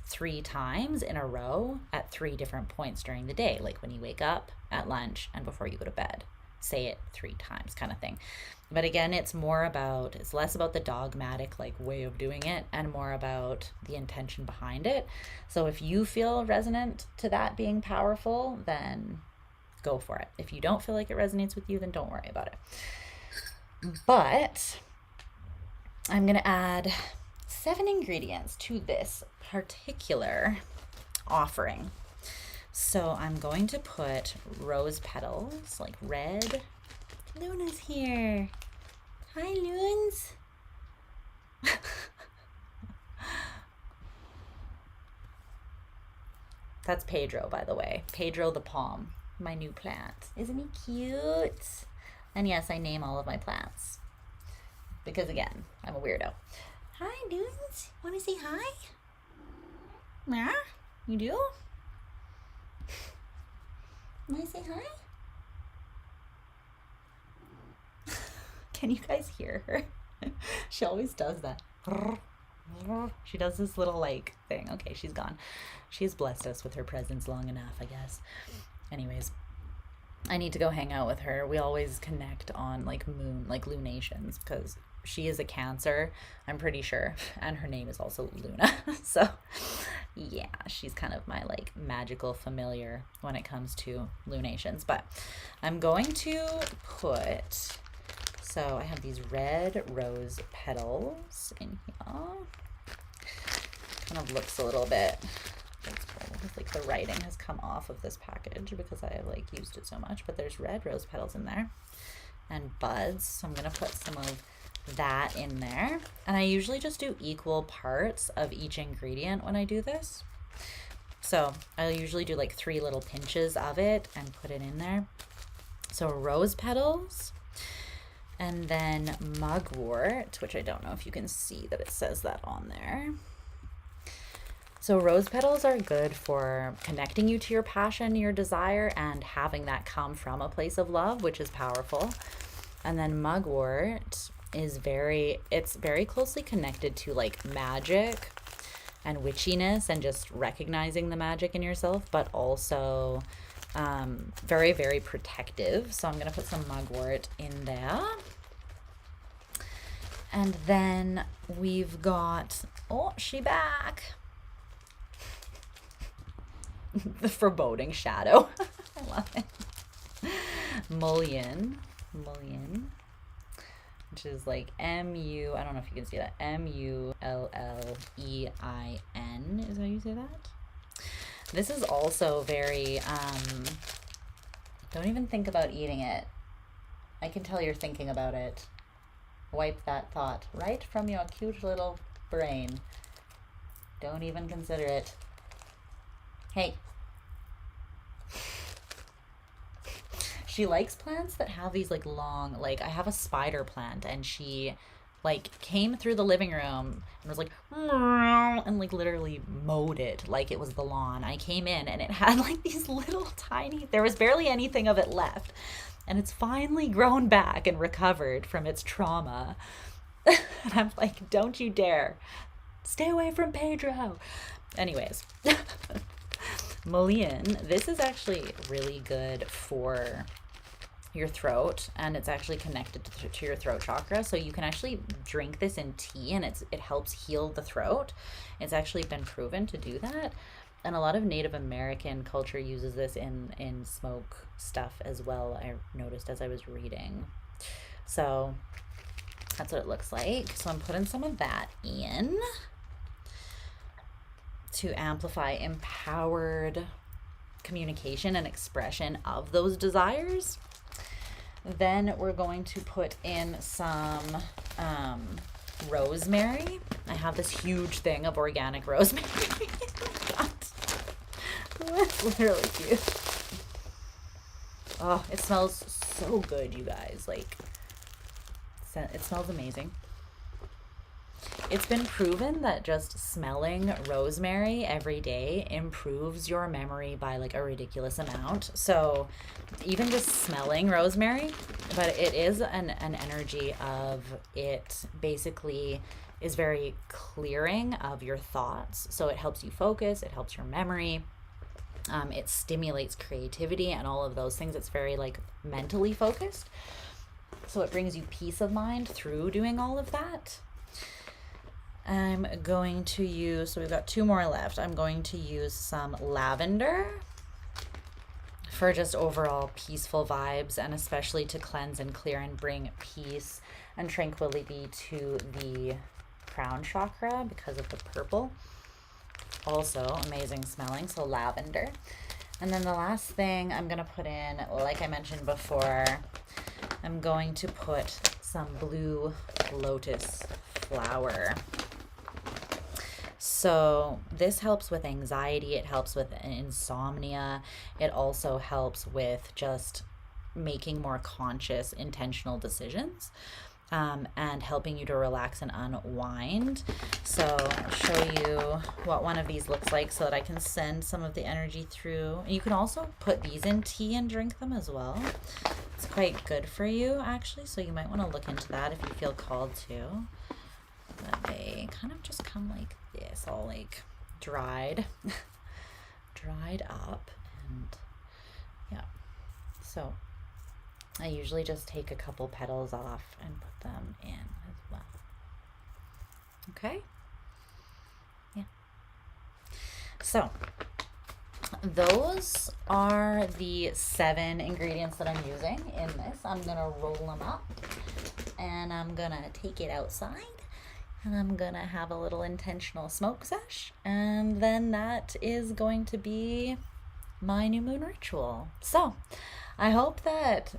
3 times in a row at 3 different points during the day, like when you wake up, at lunch, and before you go to bed. Say it 3 times, kind of thing. But again, it's less about the dogmatic like way of doing it and more about the intention behind it. So if you feel resonant to that being powerful, then go for it. If you don't feel like it resonates with you, then don't worry about it. But I'm going to add 7 ingredients to this particular offering. So I'm going to put rose petals, like red. Luna's here. Hi, Loons. That's Pedro, by the way. Pedro the palm, my new plant. Isn't he cute? And yes, I name all of my plants. Because again, I'm a weirdo. Hi, Loons. Want to say hi? Yeah? You do? Want to say hi? Can you guys hear her? She always does that. She does this little like thing. Okay, she's gone. She's blessed us with her presence long enough, I guess. Anyways, I need to go hang out with her. We always connect on like lunations, because she is a Cancer, I'm pretty sure, and her name is also Luna. So yeah, she's kind of my like magical familiar when it comes to lunations. But I'm going to put, so I have these red rose petals in here. Kind of looks a little bit, it's like the writing has come off of this package because I have like used it so much, but there's red rose petals in there and buds. So I'm gonna put some of that in there, and I usually just do equal parts of each ingredient when I do this. So I'll usually do like 3 little pinches of it and put it in there. So rose petals, and then mugwort, which I don't know if you can see that it says that on there. So rose petals are good for connecting you to your passion, your desire, and having that come from a place of love, which is powerful. And then mugwort is very closely connected to like magic and witchiness and just recognizing the magic in yourself, but also very, very protective. So I'm going to put some mugwort in there. And then we've got, oh, she back. The foreboding shadow. I love it. Mullein, which is like M-U, I don't know if you can see that, M-U-L-L-E-I-N is how you say that. This is also very, don't even think about eating it. I can tell you're thinking about it. Wipe that thought right from your cute little brain. Don't even consider it. Hey. She likes plants that have these like long, like I have a spider plant, and she like came through the living room and was like, and like literally mowed it like it was the lawn. I came in and it had like these little tiny, there was barely anything of it left. And it's finally grown back and recovered from its trauma. And I'm like, don't you dare. Stay away from Pedro. Anyways. Mullein, this is actually really good for your throat, and it's actually connected to your throat chakra. So you can actually drink this in tea, and it helps heal the throat. It's actually been proven to do that. And a lot of Native American culture uses this in smoke stuff as well, I noticed as I was reading. So that's what it looks like. So I'm putting some of that in to amplify empowered communication and expression of those desires. Then we're going to put in some rosemary. I have this huge thing of organic rosemary. That's literally cute. Oh, it smells so good, you guys. Like, it smells amazing. It's been proven that just smelling rosemary every day improves your memory by like a ridiculous amount. So even just smelling rosemary, but it is an energy of, it basically is very clearing of your thoughts. So it helps you focus, it helps your memory. It stimulates creativity and all of those things. It's very like mentally focused. So it brings you peace of mind through doing all of that. I'm going to use, so we've got 2 more left. I'm going to use some lavender for just overall peaceful vibes, and especially to cleanse and clear and bring peace and tranquility to the crown chakra because of the purple. Also amazing smelling, so lavender. And then the last thing I'm going to put in, like I mentioned before, I'm going to put some blue lotus flower. So this helps with anxiety, it helps with insomnia, it also helps with just making more conscious, intentional decisions, and helping you to relax and unwind. So I'll show you what one of these looks like so that I can send some of the energy through. And you can also put these in tea and drink them as well. It's quite good for you, actually, so you might want to look into that if you feel called to. But they kind of just come like this, all like dried up, and yeah. So I usually just take a couple petals off and put them in as well. Okay? Yeah. So those are the 7 ingredients that I'm using in this. I'm gonna roll them up and I'm gonna take it outside and I'm gonna have a little intentional smoke sesh, and then that is going to be my new moon ritual. So I hope that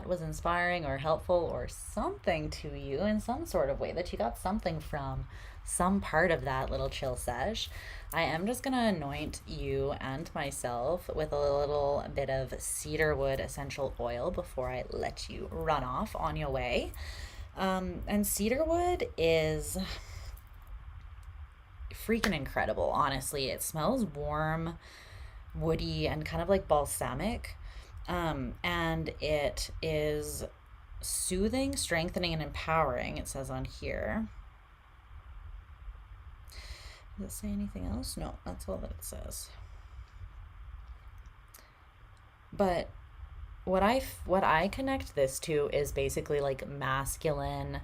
was inspiring or helpful or something to you in some sort of way, that you got something from some part of that little chill sesh. I am just gonna anoint you and myself with a little bit of cedarwood essential oil before I let you run off on your way. And cedarwood is freaking incredible, honestly. It smells warm, woody, and kind of like balsamic. And it is soothing, strengthening, and empowering, it says on here. Does it say anything else? No, that's all that it says. But what I connect this to is basically like masculine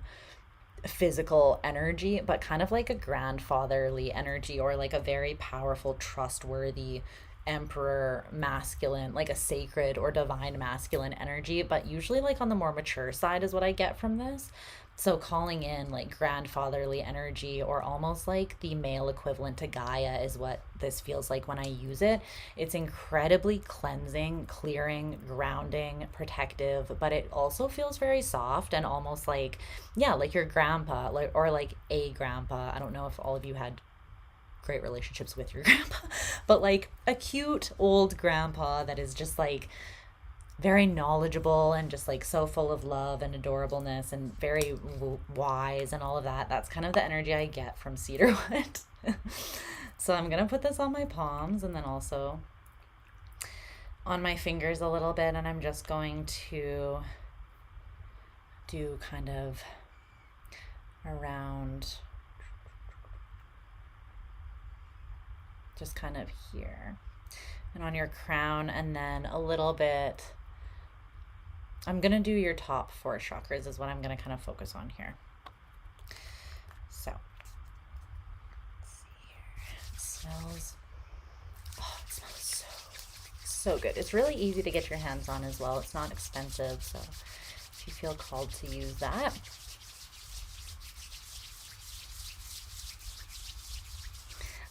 physical energy, but kind of like a grandfatherly energy, or like a very powerful, trustworthy emperor masculine, like a sacred or divine masculine energy, but usually like on the more mature side is what I get from this. So calling in like grandfatherly energy, or almost like the male equivalent to Gaia, is what this feels like when I use it. It's incredibly cleansing, clearing, grounding, protective, but it also feels very soft and almost like, yeah, like your grandpa, like, or like a grandpa. I don't know if all of you had great relationships with your grandpa, but like a cute old grandpa that is just like very knowledgeable and just like so full of love and adorableness and very wise and all of that. That's kind of the energy I get from cedarwood. So I'm gonna put this on my palms and then also on my fingers a little bit, and I'm just going to do kind of around, just kind of here and on your crown, and then a little bit. I'm gonna do your top 4 chakras is what I'm gonna kind of focus on here. So let's see here. It smells so good. It's really easy to get your hands on as well. It's not expensive, so if you feel called to use that.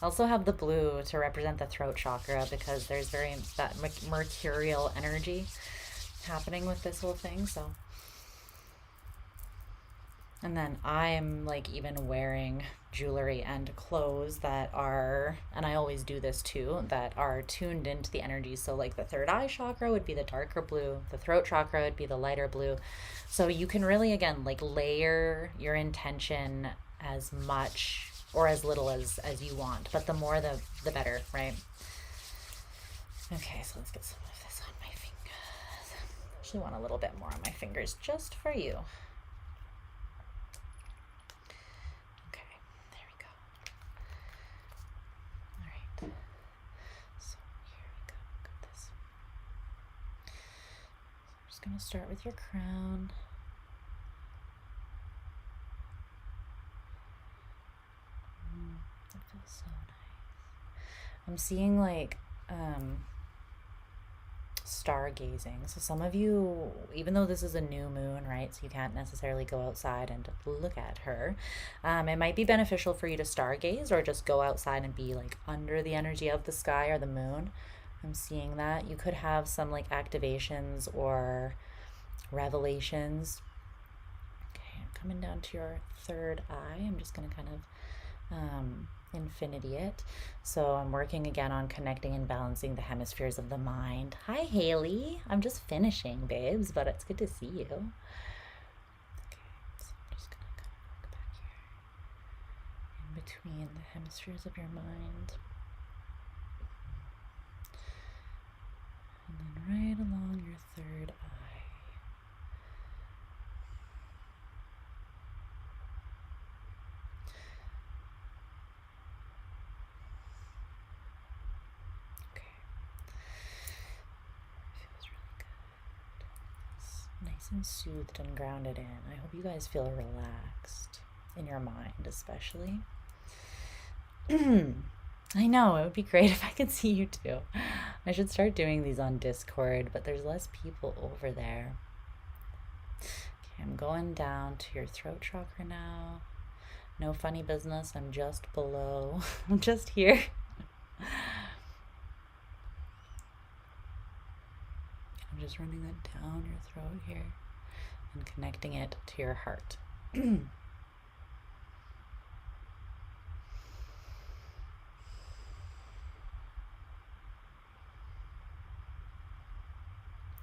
I also have the blue to represent the throat chakra, because there's that mercurial energy happening with this whole thing. So, and then I'm like even wearing jewelry and clothes that are, and I always do this too, that are tuned into the energy. So like the third eye chakra would be the darker blue, the throat chakra would be the lighter blue. So you can really, again, like layer your intention as much or as little as you want, but the more the better, right? Okay, so let's get some of this on my fingers. I actually want a little bit more on my fingers just for you. Okay, there we go. All right, so here we go. Got this. So I'm just gonna start with your crown. That feels so nice. I'm seeing like stargazing. So some of you, even though this is a new moon, right, so you can't necessarily go outside and look at her, it might be beneficial for you to stargaze or just go outside and be like under the energy of the sky or the moon. I'm seeing that. You could have some like activations or revelations. Okay, I'm coming down to your third eye. I'm just going to kind of infinity it. So I'm working again on connecting and balancing the hemispheres of the mind. Hi, Haley. I'm just finishing, babes, but it's good to see you. Okay, so I'm just going to kind of work back here in between the hemispheres of your mind. And then right along your third eye. Nice and soothed and grounded in. I hope you guys feel relaxed in your mind, especially. I know, it would be great if I could see you too. I should start doing these on Discord, but there's less people over there. Okay, I'm going down to your throat chakra now. No funny business, I'm just below. I'm just here. I'm just running that down your throat here and connecting it to your heart.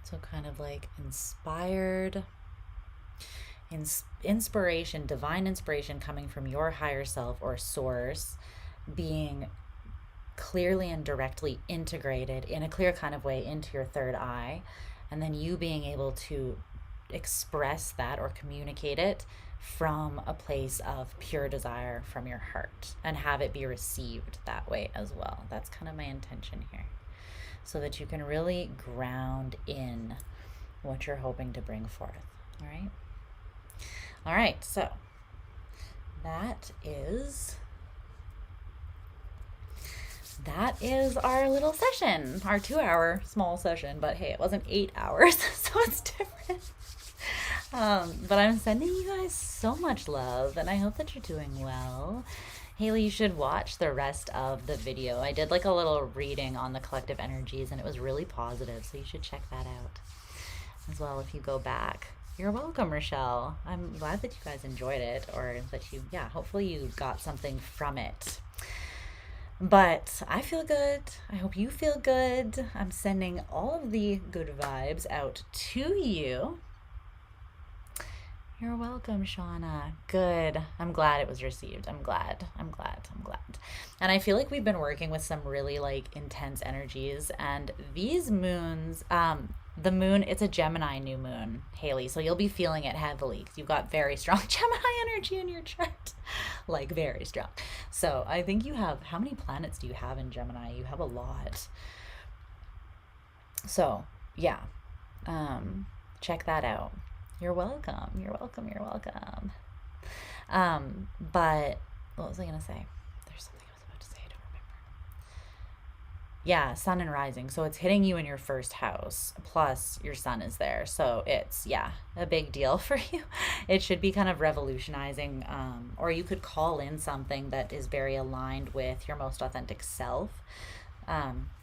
So kind of like inspired, inspiration, divine inspiration coming from your higher self or source, being clearly and directly integrated in a clear kind of way into your third eye, and then you being able to express that or communicate it from a place of pure desire from your heart and have it be received that way as well. That's kind of my intention here, so that you can really ground in what you're hoping to bring forth. All right, so that is our little session, our 2-hour small session, but hey, it wasn't 8 hours, so it's different. But I'm sending you guys so much love, and I hope that you're doing well. Haley, you should watch the rest of the video. I did like a little reading on the collective energies, and it was really positive, so you should check that out as well if you go back. You're welcome, Rochelle. I'm glad that you guys enjoyed it, or that you, hopefully you got something from it. But I feel good. I hope you feel good. I'm sending all of the good vibes out to you. You're welcome, Shauna. Good. I'm glad it was received. I'm glad. And I feel like we've been working with some really like intense energies, and these moons, the moon, it's a Gemini new moon, Haley, so you'll be feeling it heavily because you've got very strong Gemini energy in your chart. Like very strong. So I think you have, how many planets do you have in Gemini? You have a lot. So yeah, check that out. You're welcome. But what was I gonna say? There's something I was about to say, I don't remember. Yeah, sun and rising. So it's hitting you in your first house, plus your sun is there. So it's, a big deal for you. It should be kind of revolutionizing, or you could call in something that is very aligned with your most authentic self.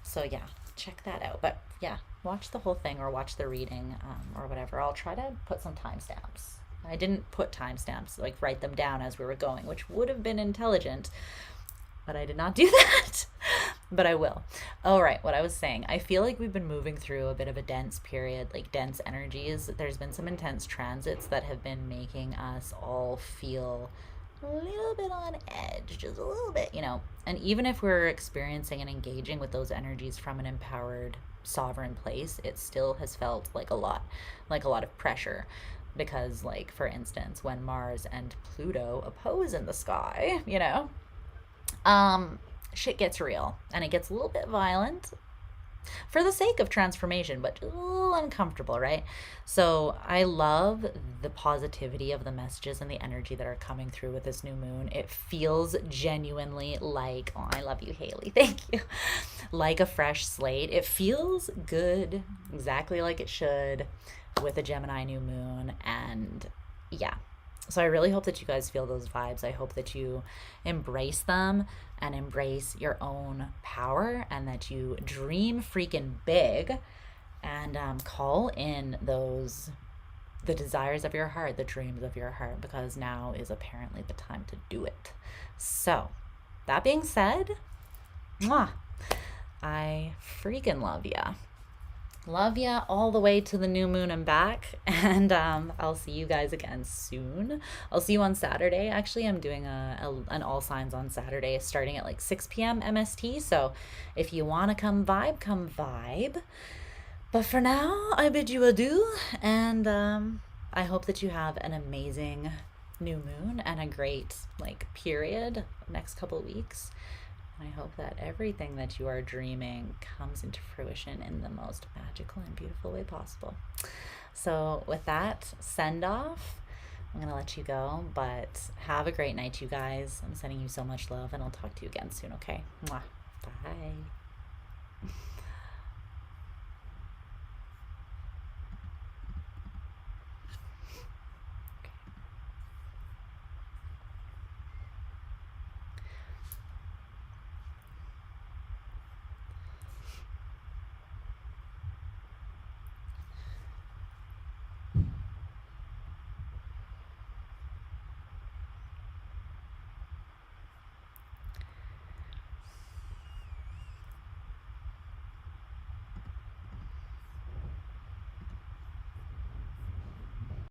So yeah, check that out. But yeah, watch the whole thing or watch the reading, or whatever. I'll try to put some timestamps. I didn't put timestamps, like write them down as we were going, which would have been intelligent, but I did not do that. But I will. All right, what I was saying, I feel like we've been moving through a bit of a dense period, like dense energies. There's been some intense transits that have been making us all feel a little bit on edge, just a little bit, and even if we're experiencing and engaging with those energies from an empowered sovereign place, it still has felt like a lot of pressure, because like, for instance, when Mars and Pluto oppose in the sky, shit gets real and it gets a little bit violent. for the sake of transformation, but a little uncomfortable, right? So I love the positivity of the messages and the energy that are coming through with this new moon. It feels genuinely like, oh, I love you, Haley. Thank you. Like a fresh slate. It feels good, exactly like it should, with a Gemini new moon. And yeah, so I really hope that you guys feel those vibes. I hope that you embrace them and embrace your own power, and that you dream freaking big and call in the desires of your heart, the dreams of your heart, because now is apparently the time to do it. So that being said, mwah, I freaking love ya. Love ya all the way to the new moon and back. And I'll see you guys again soon. I'll see you on Saturday. Actually, I'm doing an all signs on Saturday starting at like 6 p.m. MST. So if you want to come vibe, come vibe. But for now, I bid you adieu. And I hope that you have an amazing new moon and a great period next couple weeks. I hope that everything that you are dreaming comes into fruition in the most magical and beautiful way possible. So with that send off, I'm going to let you go, but have a great night, you guys. I'm sending you so much love, and I'll talk to you again soon, okay? Mwah. Bye.